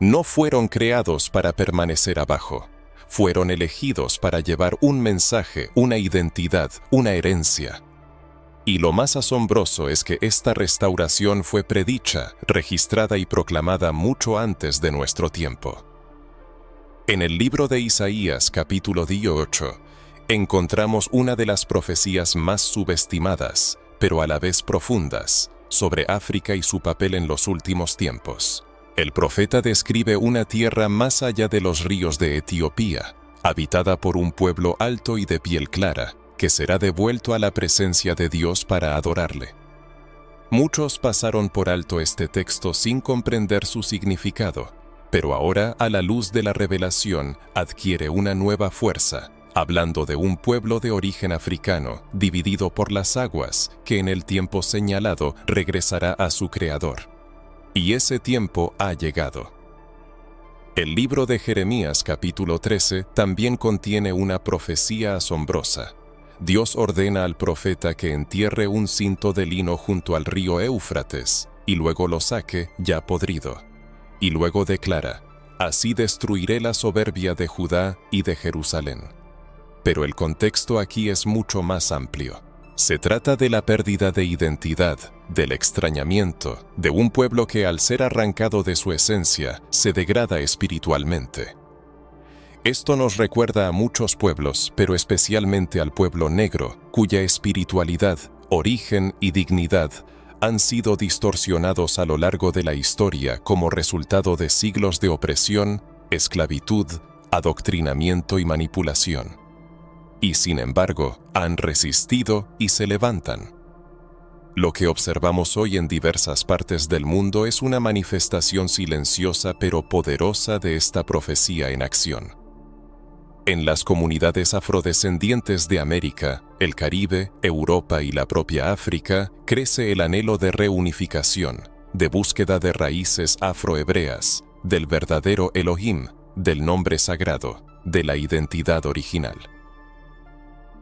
no fueron creados para permanecer abajo, fueron elegidos para llevar un mensaje, una identidad, una herencia. Y lo más asombroso es que esta restauración fue predicha, registrada y proclamada mucho antes de nuestro tiempo. En el libro de Isaías, capítulo 18, encontramos una de las profecías más subestimadas, pero a la vez profundas, sobre África y su papel en los últimos tiempos. El profeta describe una tierra más allá de los ríos de Etiopía, habitada por un pueblo alto y de piel clara, que será devuelto a la presencia de Dios para adorarle. Muchos pasaron por alto este texto sin comprender su significado, pero ahora, a la luz de la revelación, adquiere una nueva fuerza, hablando de un pueblo de origen africano, dividido por las aguas, que en el tiempo señalado regresará a su Creador. Y ese tiempo ha llegado. El libro de Jeremías capítulo 13 también contiene una profecía asombrosa. Dios ordena al profeta que entierre un cinto de lino junto al río Éufrates, y luego lo saque ya podrido. Y luego declara: así destruiré la soberbia de Judá y de Jerusalén. Pero el contexto aquí es mucho más amplio. Se trata de la pérdida de identidad, del extrañamiento, de un pueblo que al ser arrancado de su esencia, se degrada espiritualmente. Esto nos recuerda a muchos pueblos, pero especialmente al pueblo negro, cuya espiritualidad, origen y dignidad han sido distorsionados a lo largo de la historia como resultado de siglos de opresión, esclavitud, adoctrinamiento y manipulación. Y sin embargo, han resistido y se levantan. Lo que observamos hoy en diversas partes del mundo es una manifestación silenciosa pero poderosa de esta profecía en acción. En las comunidades afrodescendientes de América, el Caribe, Europa y la propia África, crece el anhelo de reunificación, de búsqueda de raíces afrohebreas, del verdadero Elohim, del nombre sagrado, de la identidad original.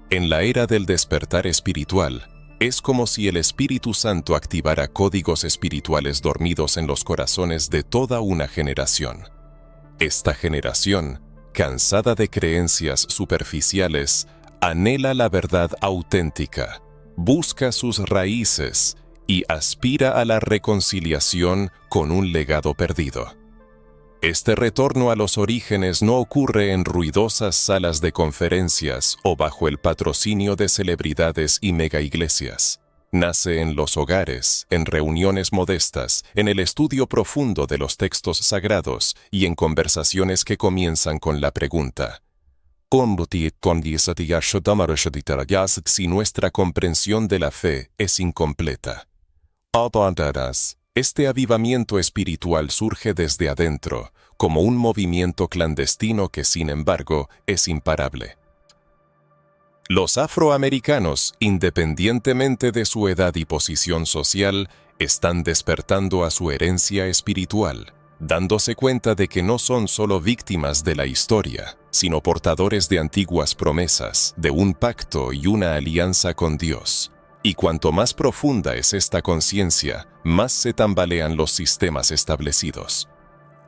En la era del despertar espiritual, es como si el Espíritu Santo activara códigos espirituales dormidos en los corazones de toda una generación. Esta generación, cansada de creencias superficiales, anhela la verdad auténtica, busca sus raíces y aspira a la reconciliación con un legado perdido. Este retorno a los orígenes no ocurre en ruidosas salas de conferencias o bajo el patrocinio de celebridades y megaiglesias. Nace en los hogares, en reuniones modestas, en el estudio profundo de los textos sagrados y en conversaciones que comienzan con la pregunta: si nuestra comprensión de la fe es incompleta. Este avivamiento espiritual surge desde adentro, como un movimiento clandestino que, sin embargo, es imparable. Los afroamericanos, independientemente de su edad y posición social, están despertando a su herencia espiritual, dándose cuenta de que no son solo víctimas de la historia, sino portadores de antiguas promesas, de un pacto y una alianza con Dios. Y cuanto más profunda es esta conciencia, más se tambalean los sistemas establecidos.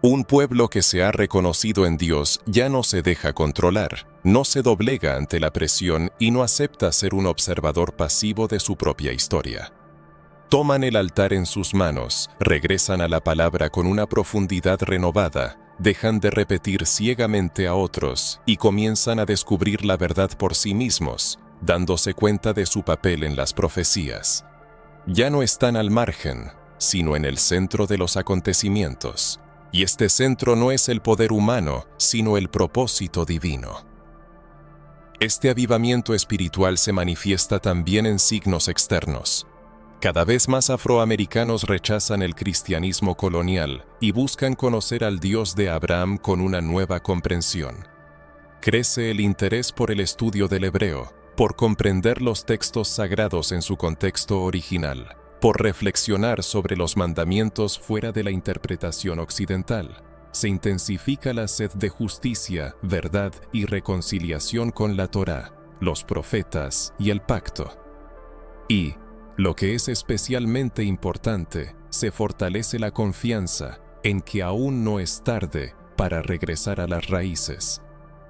Un pueblo que se ha reconocido en Dios ya no se deja controlar, no se doblega ante la presión y no acepta ser un observador pasivo de su propia historia. Toman el altar en sus manos, regresan a la palabra con una profundidad renovada, dejan de repetir ciegamente a otros y comienzan a descubrir la verdad por sí mismos, dándose cuenta de su papel en las profecías. Ya no están al margen, sino en el centro de los acontecimientos. Y este centro no es el poder humano, sino el propósito divino. Este avivamiento espiritual se manifiesta también en signos externos. Cada vez más afroamericanos rechazan el cristianismo colonial y buscan conocer al Dios de Abraham con una nueva comprensión. Crece el interés por el estudio del hebreo, por comprender los textos sagrados en su contexto original, por reflexionar sobre los mandamientos fuera de la interpretación occidental. Se intensifica la sed de justicia, verdad y reconciliación con la Torá, los profetas y el pacto. Y, lo que es especialmente importante, se fortalece la confianza en que aún no es tarde para regresar a las raíces.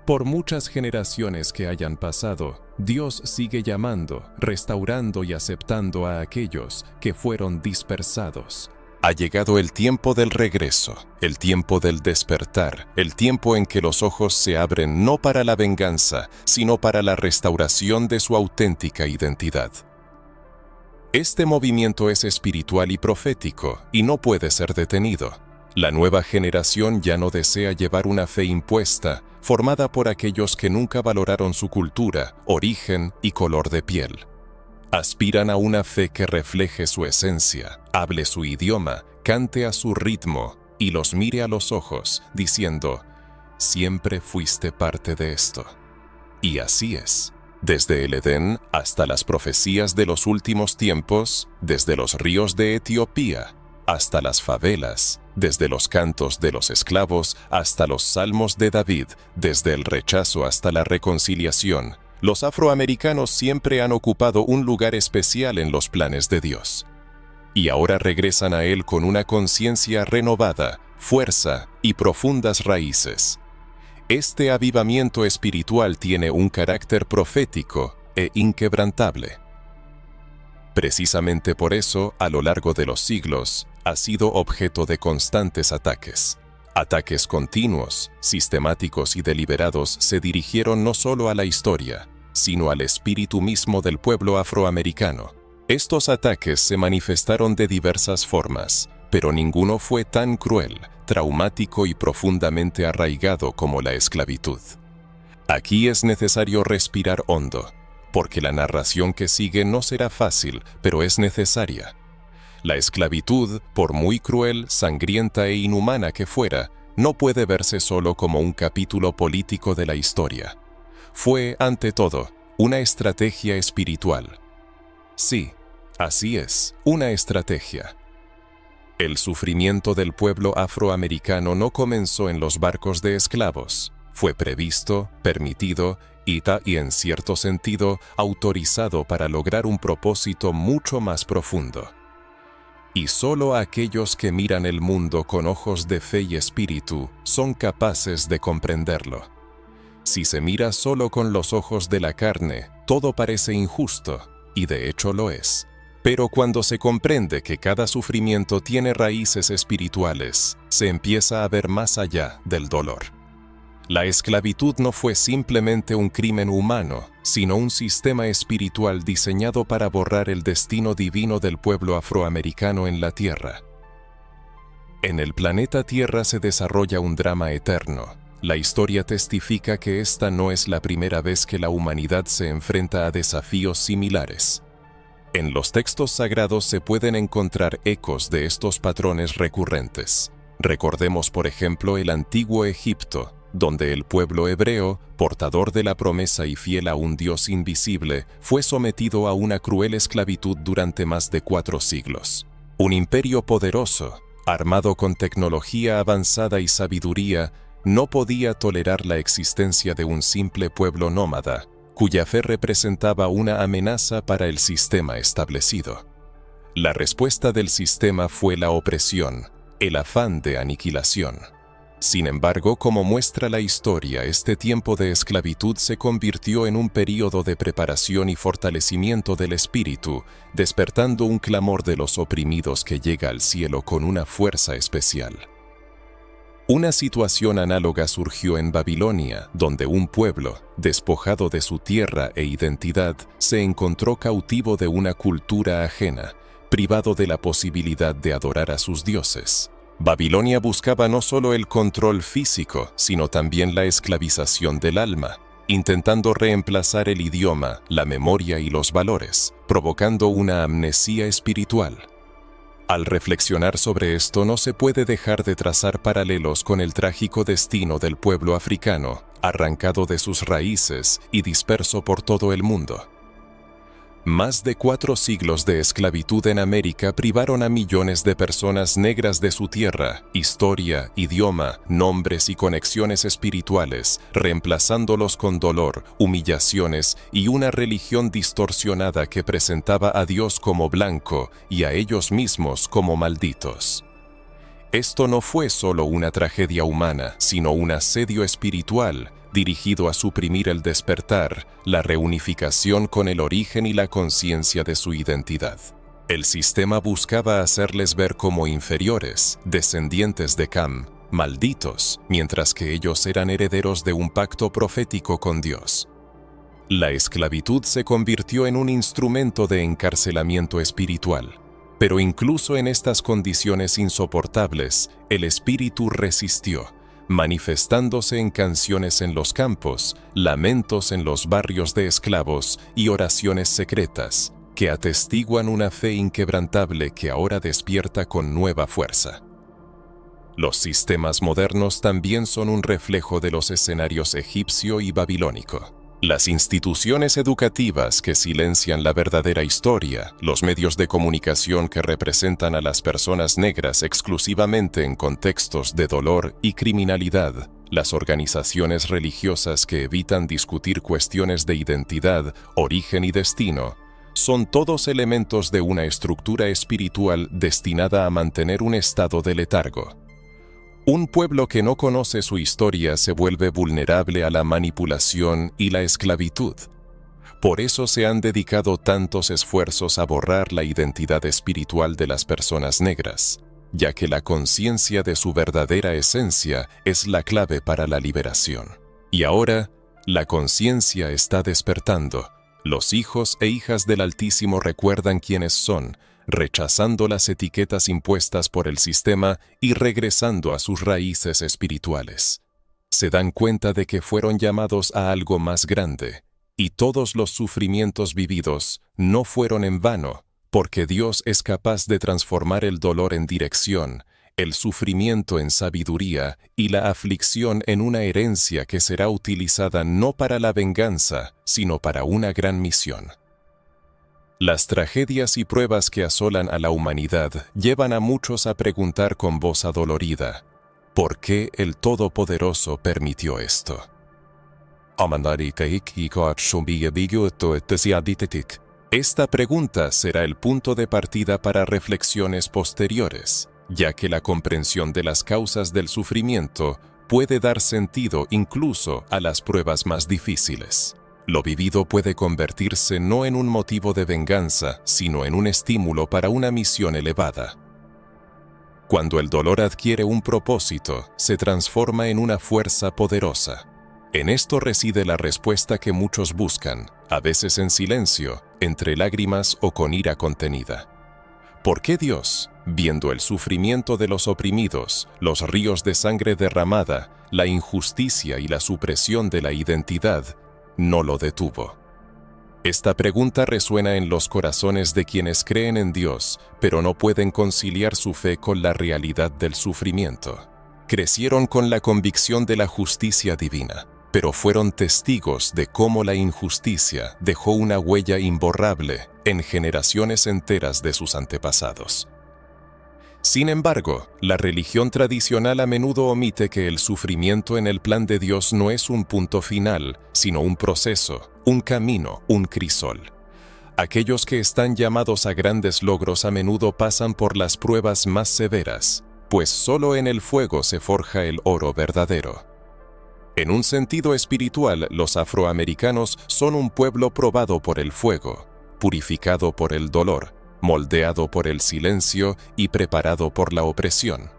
Por muchas generaciones que hayan pasado, Dios sigue llamando, restaurando y aceptando a aquellos que fueron dispersados. Ha llegado el tiempo del regreso, el tiempo del despertar, el tiempo en que los ojos se abren no para la venganza, sino para la restauración de su auténtica identidad. Este movimiento es espiritual y profético, y no puede ser detenido. La nueva generación ya no desea llevar una fe impuesta, formada por aquellos que nunca valoraron su cultura, origen y color de piel. Aspiran a una fe que refleje su esencia, hable su idioma, cante a su ritmo y los mire a los ojos, diciendo: siempre fuiste parte de esto. Y así es. Desde el Edén hasta las profecías de los últimos tiempos, desde los ríos de Etiopía hasta las favelas, desde los cantos de los esclavos hasta los salmos de David, desde el rechazo hasta la reconciliación, los afroamericanos siempre han ocupado un lugar especial en los planes de Dios. Y ahora regresan a Él con una conciencia renovada, fuerza y profundas raíces. Este avivamiento espiritual tiene un carácter profético e inquebrantable. Precisamente por eso, a lo largo de los siglos, ha sido objeto de constantes ataques. Ataques continuos, sistemáticos y deliberados se dirigieron no solo a la historia, sino al espíritu mismo del pueblo afroamericano. Estos ataques se manifestaron de diversas formas, pero ninguno fue tan cruel, traumático y profundamente arraigado como la esclavitud. Aquí es necesario respirar hondo, porque la narración que sigue no será fácil, pero es necesaria. La esclavitud, por muy cruel, sangrienta e inhumana que fuera, no puede verse solo como un capítulo político de la historia. Fue, ante todo, una estrategia espiritual. Sí, así es, una estrategia. El sufrimiento del pueblo afroamericano no comenzó en los barcos de esclavos. Fue previsto, permitido y en cierto sentido autorizado para lograr un propósito mucho más profundo. Y solo aquellos que miran el mundo con ojos de fe y espíritu son capaces de comprenderlo. Si se mira solo con los ojos de la carne, todo parece injusto, y de hecho lo es. Pero cuando se comprende que cada sufrimiento tiene raíces espirituales, se empieza a ver más allá del dolor. La esclavitud no fue simplemente un crimen humano, sino un sistema espiritual diseñado para borrar el destino divino del pueblo afroamericano en la Tierra. En el planeta Tierra se desarrolla un drama eterno. La historia testifica que esta no es la primera vez que la humanidad se enfrenta a desafíos similares. En los textos sagrados se pueden encontrar ecos de estos patrones recurrentes. Recordemos, por ejemplo, el antiguo Egipto, donde el pueblo hebreo, portador de la promesa y fiel a un Dios invisible, fue sometido a una cruel esclavitud durante más de 4 siglos. Un imperio poderoso, armado con tecnología avanzada y sabiduría, no podía tolerar la existencia de un simple pueblo nómada, cuya fe representaba una amenaza para el sistema establecido. La respuesta del sistema fue la opresión, el afán de aniquilación. Sin embargo, como muestra la historia, este tiempo de esclavitud se convirtió en un período de preparación y fortalecimiento del espíritu, despertando un clamor de los oprimidos que llega al cielo con una fuerza especial. Una situación análoga surgió en Babilonia, donde un pueblo, despojado de su tierra e identidad, se encontró cautivo de una cultura ajena, privado de la posibilidad de adorar a sus dioses. Babilonia buscaba no solo el control físico, sino también la esclavización del alma, intentando reemplazar el idioma, la memoria y los valores, provocando una amnesia espiritual. Al reflexionar sobre esto, no se puede dejar de trazar paralelos con el trágico destino del pueblo africano, arrancado de sus raíces y disperso por todo el mundo. Más de 4 siglos de esclavitud en América privaron a millones de personas negras de su tierra, historia, idioma, nombres y conexiones espirituales, reemplazándolos con dolor, humillaciones y una religión distorsionada que presentaba a Dios como blanco y a ellos mismos como malditos. Esto no fue solo una tragedia humana, sino un asedio espiritual dirigido a suprimir el despertar, la reunificación con el origen y la conciencia de su identidad. El sistema buscaba hacerles ver como inferiores, descendientes de Cam, malditos, mientras que ellos eran herederos de un pacto profético con Dios. La esclavitud se convirtió en un instrumento de encarcelamiento espiritual. Pero incluso en estas condiciones insoportables, el espíritu resistió, manifestándose en canciones en los campos, lamentos en los barrios de esclavos y oraciones secretas, que atestiguan una fe inquebrantable que ahora despierta con nueva fuerza. Los sistemas modernos también son un reflejo de los escenarios egipcio y babilónico. Las instituciones educativas que silencian la verdadera historia, los medios de comunicación que representan a las personas negras exclusivamente en contextos de dolor y criminalidad, las organizaciones religiosas que evitan discutir cuestiones de identidad, origen y destino, son todos elementos de una estructura espiritual destinada a mantener un estado de letargo. Un pueblo que no conoce su historia se vuelve vulnerable a la manipulación y la esclavitud. Por eso se han dedicado tantos esfuerzos a borrar la identidad espiritual de las personas negras, ya que la conciencia de su verdadera esencia es la clave para la liberación. Y ahora, la conciencia está despertando. Los hijos e hijas del Altísimo recuerdan quiénes son, rechazando las etiquetas impuestas por el sistema y regresando a sus raíces espirituales. Se dan cuenta de que fueron llamados a algo más grande, y todos los sufrimientos vividos no fueron en vano, porque Dios es capaz de transformar el dolor en dirección, el sufrimiento en sabiduría y la aflicción en una herencia que será utilizada no para la venganza, sino para una gran misión. Las tragedias y pruebas que asolan a la humanidad llevan a muchos a preguntar con voz adolorida, ¿por qué el Todopoderoso permitió esto? Esta pregunta será el punto de partida para reflexiones posteriores, ya que la comprensión de las causas del sufrimiento puede dar sentido incluso a las pruebas más difíciles. Lo vivido puede convertirse no en un motivo de venganza, sino en un estímulo para una misión elevada. Cuando el dolor adquiere un propósito, se transforma en una fuerza poderosa. En esto reside la respuesta que muchos buscan, a veces en silencio, entre lágrimas o con ira contenida. ¿Por qué Dios, viendo el sufrimiento de los oprimidos, los ríos de sangre derramada, la injusticia y la supresión de la identidad, no lo detuvo? Esta pregunta resuena en los corazones de quienes creen en Dios, pero no pueden conciliar su fe con la realidad del sufrimiento. Crecieron con la convicción de la justicia divina, pero fueron testigos de cómo la injusticia dejó una huella imborrable en generaciones enteras de sus antepasados. Sin embargo, la religión tradicional a menudo omite que el sufrimiento en el plan de Dios no es un punto final, sino un proceso, un camino, un crisol. Aquellos que están llamados a grandes logros a menudo pasan por las pruebas más severas, pues solo en el fuego se forja el oro verdadero. En un sentido espiritual, los afroamericanos son un pueblo probado por el fuego, purificado por el dolor, moldeado por el silencio y preparado por la opresión.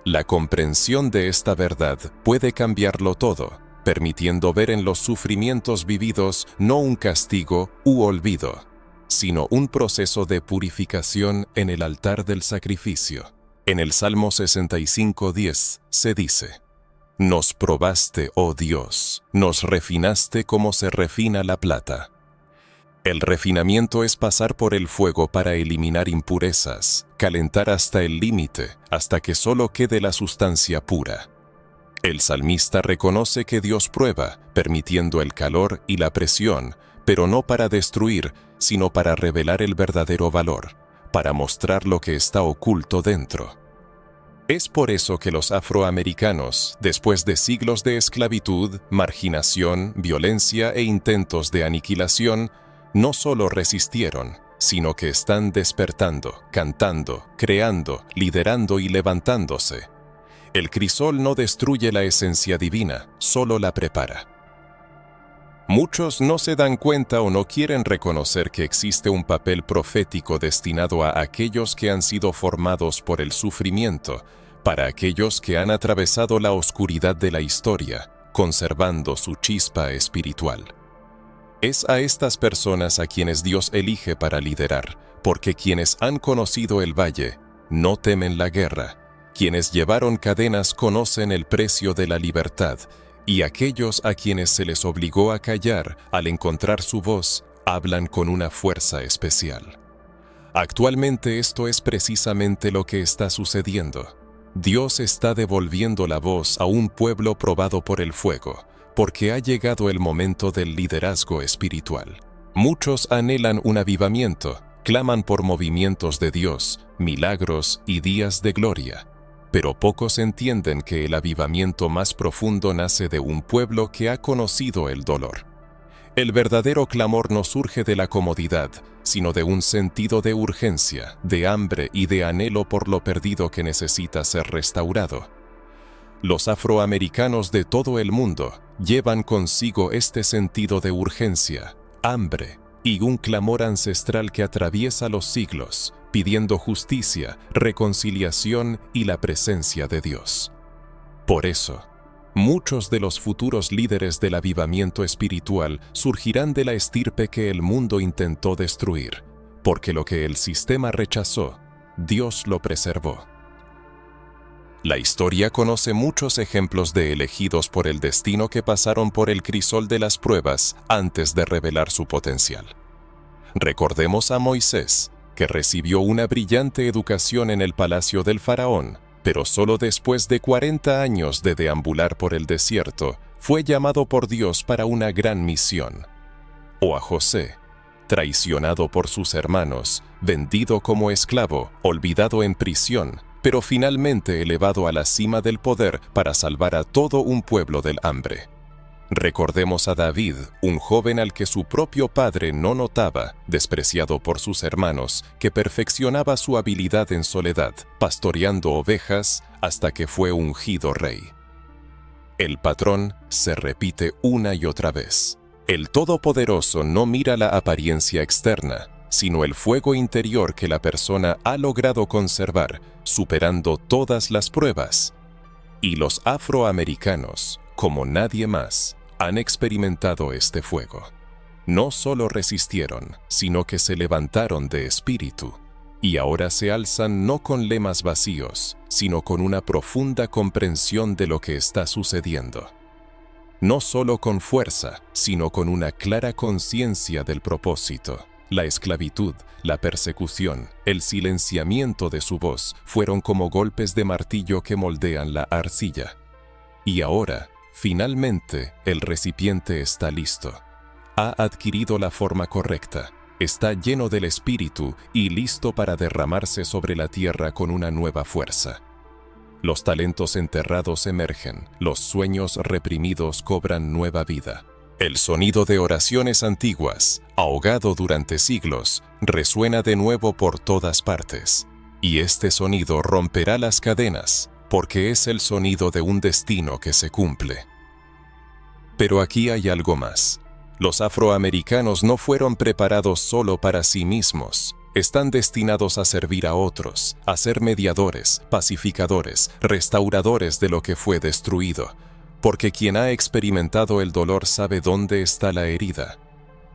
La comprensión de esta verdad puede cambiarlo todo, permitiendo ver en los sufrimientos vividos no un castigo u olvido, sino un proceso de purificación en el altar del sacrificio. En el Salmo 65:10 se dice: Nos probaste, oh Dios, nos refinaste como se refina la plata. El refinamiento es pasar por el fuego para eliminar impurezas, calentar hasta el límite, hasta que solo quede la sustancia pura. El salmista reconoce que Dios prueba, permitiendo el calor y la presión, pero no para destruir, sino para revelar el verdadero valor, para mostrar lo que está oculto dentro. Es por eso que los afroamericanos, después de siglos de esclavitud, marginación, violencia e intentos de aniquilación, no solo resistieron, sino que están despertando, cantando, creando, liderando y levantándose. El crisol no destruye la esencia divina, solo la prepara. Muchos no se dan cuenta o no quieren reconocer que existe un papel profético destinado a aquellos que han sido formados por el sufrimiento, para aquellos que han atravesado la oscuridad de la historia, conservando su chispa espiritual. Es a estas personas a quienes Dios elige para liderar, porque quienes han conocido el valle no temen la guerra, quienes llevaron cadenas conocen el precio de la libertad, y aquellos a quienes se les obligó a callar al encontrar su voz, hablan con una fuerza especial. Actualmente esto es precisamente lo que está sucediendo. Dios está devolviendo la voz a un pueblo probado por el fuego, porque ha llegado el momento del liderazgo espiritual. Muchos anhelan un avivamiento, claman por movimientos de Dios, milagros y días de gloria, pero pocos entienden que el avivamiento más profundo nace de un pueblo que ha conocido el dolor. El verdadero clamor no surge de la comodidad, sino de un sentido de urgencia, de hambre y de anhelo por lo perdido que necesita ser restaurado. Los afroamericanos de todo el mundo llevan consigo este sentido de urgencia, hambre y un clamor ancestral que atraviesa los siglos, pidiendo justicia, reconciliación y la presencia de Dios. Por eso, muchos de los futuros líderes del avivamiento espiritual surgirán de la estirpe que el mundo intentó destruir, porque lo que el sistema rechazó, Dios lo preservó. La historia conoce muchos ejemplos de elegidos por el destino que pasaron por el crisol de las pruebas antes de revelar su potencial. Recordemos a Moisés, que recibió una brillante educación en el palacio del faraón, pero solo después de 40 años de deambular por el desierto, fue llamado por Dios para una gran misión. O a José, traicionado por sus hermanos, vendido como esclavo, olvidado en prisión, pero finalmente elevado a la cima del poder para salvar a todo un pueblo del hambre. Recordemos a David, un joven al que su propio padre no notaba, despreciado por sus hermanos, que perfeccionaba su habilidad en soledad, pastoreando ovejas, hasta que fue ungido rey. El patrón se repite una y otra vez. El Todopoderoso no mira la apariencia externa, sino el fuego interior que la persona ha logrado conservar, superando todas las pruebas. Y los afroamericanos, como nadie más, han experimentado este fuego. No solo resistieron, sino que se levantaron de espíritu, y ahora se alzan no con lemas vacíos, sino con una profunda comprensión de lo que está sucediendo. No solo con fuerza, sino con una clara conciencia del propósito. La esclavitud, la persecución, el silenciamiento de su voz fueron como golpes de martillo que moldean la arcilla. Y ahora, finalmente, el recipiente está listo. Ha adquirido la forma correcta, está lleno del Espíritu y listo para derramarse sobre la tierra con una nueva fuerza. Los talentos enterrados emergen, los sueños reprimidos cobran nueva vida. El sonido de oraciones antiguas, ahogado durante siglos, resuena de nuevo por todas partes. Y este sonido romperá las cadenas, porque es el sonido de un destino que se cumple. Pero aquí hay algo más. Los afroamericanos no fueron preparados solo para sí mismos. Están destinados a servir a otros, a ser mediadores, pacificadores, restauradores de lo que fue destruido. Porque quien ha experimentado el dolor sabe dónde está la herida.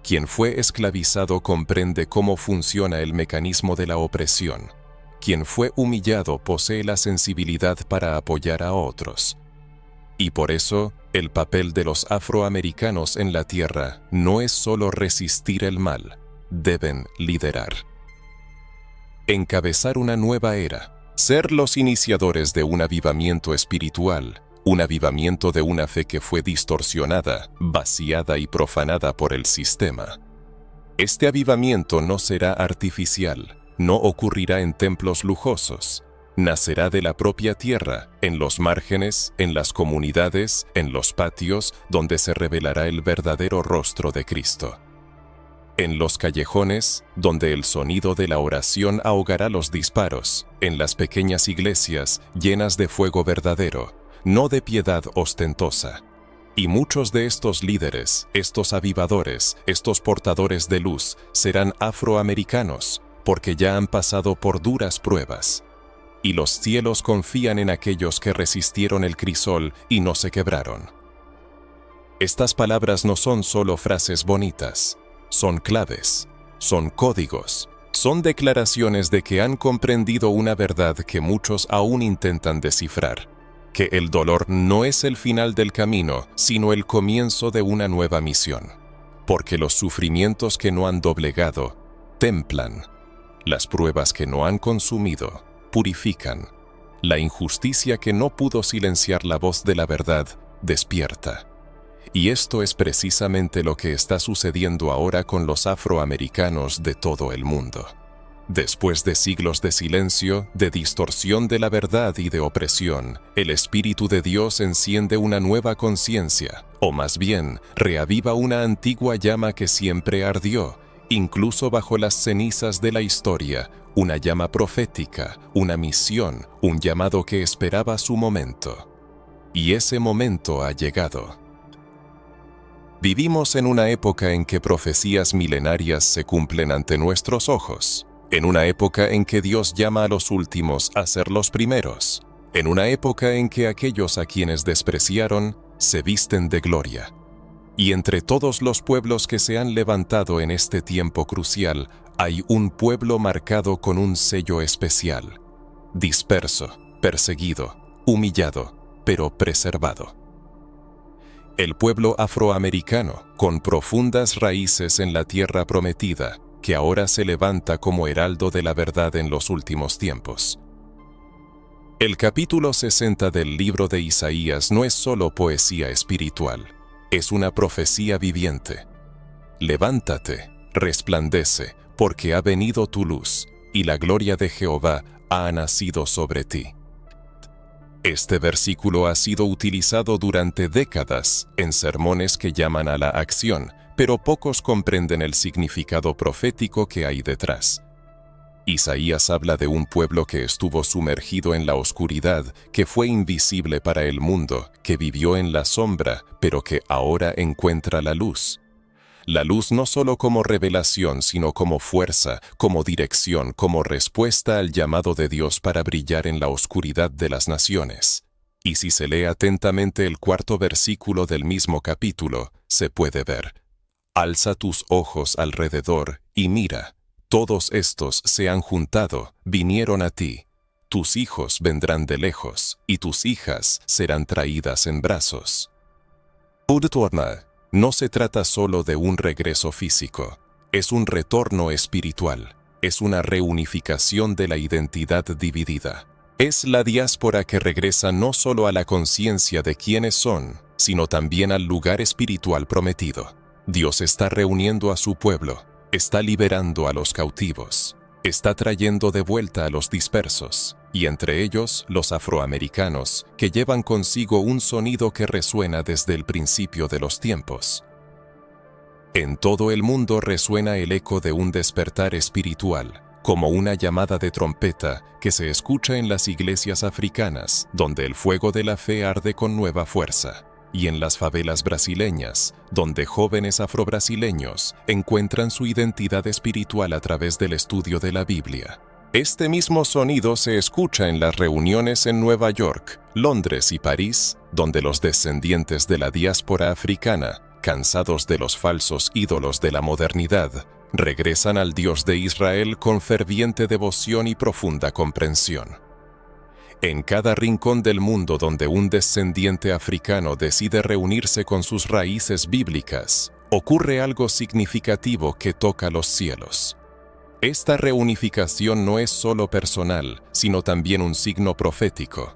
Quien fue esclavizado comprende cómo funciona el mecanismo de la opresión. Quien fue humillado posee la sensibilidad para apoyar a otros. Y por eso, el papel de los afroamericanos en la tierra no es solo resistir el mal, deben liderar. Encabezar una nueva era, ser los iniciadores de un avivamiento espiritual, un avivamiento de una fe que fue distorsionada, vaciada y profanada por el sistema. Este avivamiento no será artificial, no ocurrirá en templos lujosos. Nacerá de la propia tierra, en los márgenes, en las comunidades, en los patios, donde se revelará el verdadero rostro de Cristo. En los callejones, donde el sonido de la oración ahogará los disparos, en las pequeñas iglesias llenas de fuego verdadero, no de piedad ostentosa. Y muchos de estos líderes, estos avivadores, estos portadores de luz, serán afroamericanos, porque ya han pasado por duras pruebas. Y los cielos confían en aquellos que resistieron el crisol y no se quebraron. Estas palabras no son solo frases bonitas, son claves, son códigos, son declaraciones de que han comprendido una verdad que muchos aún intentan descifrar, que el dolor no es el final del camino, sino el comienzo de una nueva misión. Porque los sufrimientos que no han doblegado, templan, las pruebas que no han consumido, purifican. La injusticia que no pudo silenciar la voz de la verdad, despierta. Y esto es precisamente lo que está sucediendo ahora con los afroamericanos de todo el mundo. Después de siglos de silencio, de distorsión de la verdad y de opresión, el Espíritu de Dios enciende una nueva conciencia, o más bien, reaviva una antigua llama que siempre ardió, incluso bajo las cenizas de la historia, una llama profética, una misión, un llamado que esperaba su momento. Y ese momento ha llegado. Vivimos en una época en que profecías milenarias se cumplen ante nuestros ojos, en una época en que Dios llama a los últimos a ser los primeros, en una época en que aquellos a quienes despreciaron se visten de gloria. Y entre todos los pueblos que se han levantado en este tiempo crucial, hay un pueblo marcado con un sello especial, disperso, perseguido, humillado, pero preservado. El pueblo afroamericano, con profundas raíces en la tierra prometida, que ahora se levanta como heraldo de la verdad en los últimos tiempos. El capítulo 60 del libro de Isaías no es solo poesía espiritual, es una profecía viviente. Levántate, resplandece, porque ha venido tu luz, y la gloria de Jehová ha nacido sobre ti. Este versículo ha sido utilizado durante décadas en sermones que llaman a la acción, pero pocos comprenden el significado profético que hay detrás. Isaías habla de un pueblo que estuvo sumergido en la oscuridad, que fue invisible para el mundo, que vivió en la sombra, pero que ahora encuentra la luz. La luz no solo como revelación, sino como fuerza, como dirección, como respuesta al llamado de Dios para brillar en la oscuridad de las naciones. Y si se lee atentamente el 4º versículo del mismo capítulo, se puede ver: alza tus ojos alrededor y mira, todos estos se han juntado, vinieron a ti. Tus hijos vendrán de lejos, y tus hijas serán traídas en brazos. No se trata solo de un regreso físico, es un retorno espiritual, es una reunificación de la identidad dividida. Es la diáspora que regresa no solo a la conciencia de quiénes son, sino también al lugar espiritual prometido. Dios está reuniendo a su pueblo, está liberando a los cautivos, está trayendo de vuelta a los dispersos, y entre ellos los afroamericanos, que llevan consigo un sonido que resuena desde el principio de los tiempos. En todo el mundo resuena el eco de un despertar espiritual, como una llamada de trompeta que se escucha en las iglesias africanas, donde el fuego de la fe arde con nueva fuerza, y en las favelas brasileñas, donde jóvenes afrobrasileños encuentran su identidad espiritual a través del estudio de la Biblia. Este mismo sonido se escucha en las reuniones en Nueva York, Londres y París, donde los descendientes de la diáspora africana, cansados de los falsos ídolos de la modernidad, regresan al Dios de Israel con ferviente devoción y profunda comprensión. En cada rincón del mundo donde un descendiente africano decide reunirse con sus raíces bíblicas, ocurre algo significativo que toca los cielos. Esta reunificación no es solo personal, sino también un signo profético.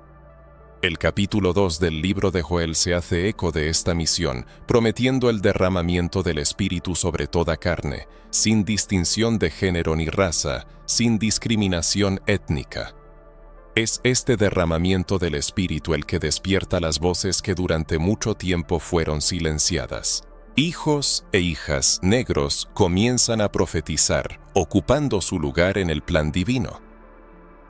El capítulo 2 del libro de Joel se hace eco de esta misión, prometiendo el derramamiento del Espíritu sobre toda carne, sin distinción de género ni raza, sin discriminación étnica. Es este derramamiento del Espíritu el que despierta las voces que durante mucho tiempo fueron silenciadas. Hijos e hijas negros comienzan a profetizar, ocupando su lugar en el plan divino.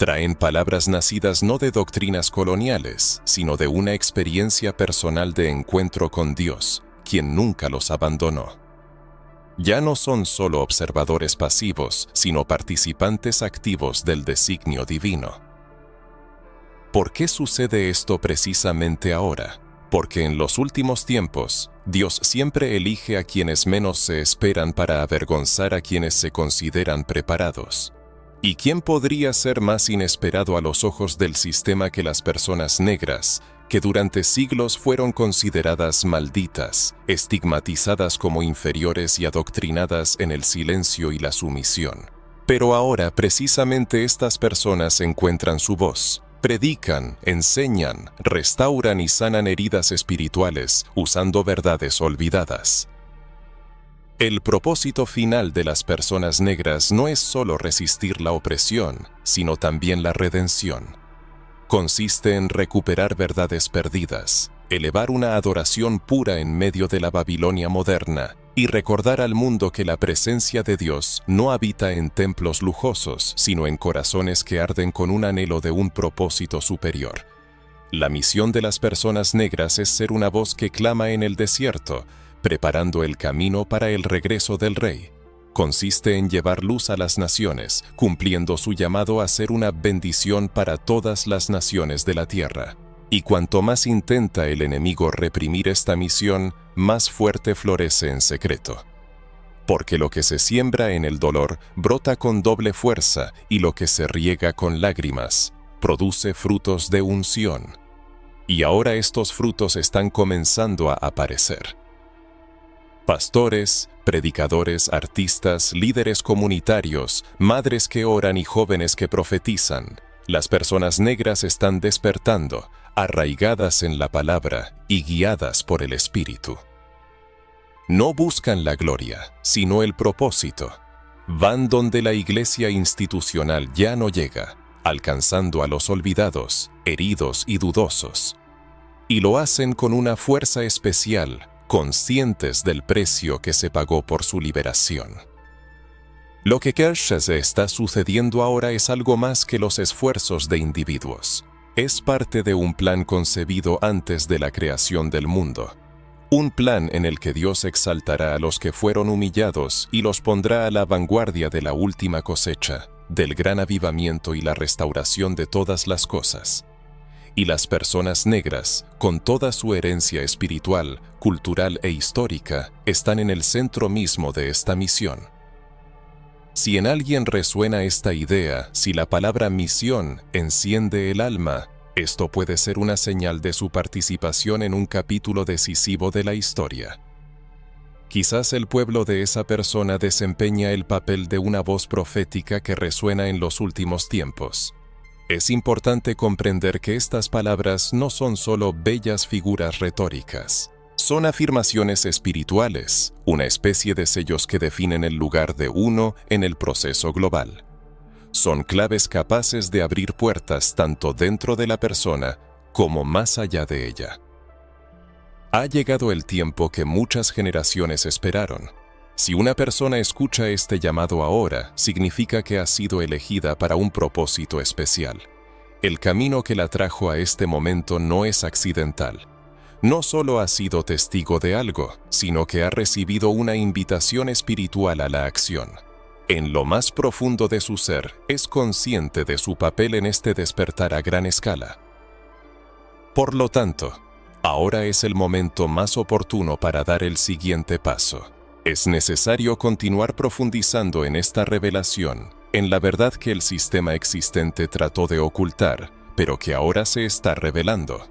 Traen palabras nacidas no de doctrinas coloniales, sino de una experiencia personal de encuentro con Dios, quien nunca los abandonó. Ya no son solo observadores pasivos, sino participantes activos del designio divino. ¿Por qué sucede esto precisamente ahora? Porque en los últimos tiempos, Dios siempre elige a quienes menos se esperan para avergonzar a quienes se consideran preparados. ¿Y quién podría ser más inesperado a los ojos del sistema que las personas negras, que durante siglos fueron consideradas malditas, estigmatizadas como inferiores y adoctrinadas en el silencio y la sumisión? Pero ahora precisamente estas personas encuentran su voz. Predican, enseñan, restauran y sanan heridas espirituales usando verdades olvidadas. El propósito final de las personas negras no es solo resistir la opresión, sino también la redención. Consiste en recuperar verdades perdidas, elevar una adoración pura en medio de la Babilonia moderna y recordar al mundo que la presencia de Dios no habita en templos lujosos, sino en corazones que arden con un anhelo de un propósito superior. La misión de las personas negras es ser una voz que clama en el desierto, preparando el camino para el regreso del Rey. Consiste en llevar luz a las naciones, cumpliendo su llamado a ser una bendición para todas las naciones de la tierra. Y cuanto más intenta el enemigo reprimir esta misión, más fuerte florece en secreto. Porque lo que se siembra en el dolor brota con doble fuerza y lo que se riega con lágrimas produce frutos de unción. Y ahora estos frutos están comenzando a aparecer. Pastores, predicadores, artistas, líderes comunitarios, madres que oran y jóvenes que profetizan. Las personas negras están despertando, arraigadas en la palabra y guiadas por el Espíritu. No buscan la gloria, sino el propósito. Van donde la iglesia institucional ya no llega, alcanzando a los olvidados, heridos y dudosos. Y lo hacen con una fuerza especial, conscientes del precio que se pagó por su liberación. Lo que se está sucediendo ahora es algo más que los esfuerzos de individuos. Es parte de un plan concebido antes de la creación del mundo. Un plan en el que Dios exaltará a los que fueron humillados y los pondrá a la vanguardia de la última cosecha, del gran avivamiento y la restauración de todas las cosas. Y las personas negras, con toda su herencia espiritual, cultural e histórica, están en el centro mismo de esta misión. Si en alguien resuena esta idea, si la palabra misión enciende el alma, esto puede ser una señal de su participación en un capítulo decisivo de la historia. Quizás el pueblo de esa persona desempeña el papel de una voz profética que resuena en los últimos tiempos. Es importante comprender que estas palabras no son solo bellas figuras retóricas. Son afirmaciones espirituales, una especie de sellos que definen el lugar de uno en el proceso global. Son claves capaces de abrir puertas tanto dentro de la persona como más allá de ella. Ha llegado el tiempo que muchas generaciones esperaron. Si una persona escucha este llamado ahora, significa que ha sido elegida para un propósito especial. El camino que la trajo a este momento no es accidental. No solo ha sido testigo de algo, sino que ha recibido una invitación espiritual a la acción. En lo más profundo de su ser, es consciente de su papel en este despertar a gran escala. Por lo tanto, ahora es el momento más oportuno para dar el siguiente paso. Es necesario continuar profundizando en esta revelación, en la verdad que el sistema existente trató de ocultar, pero que ahora se está revelando.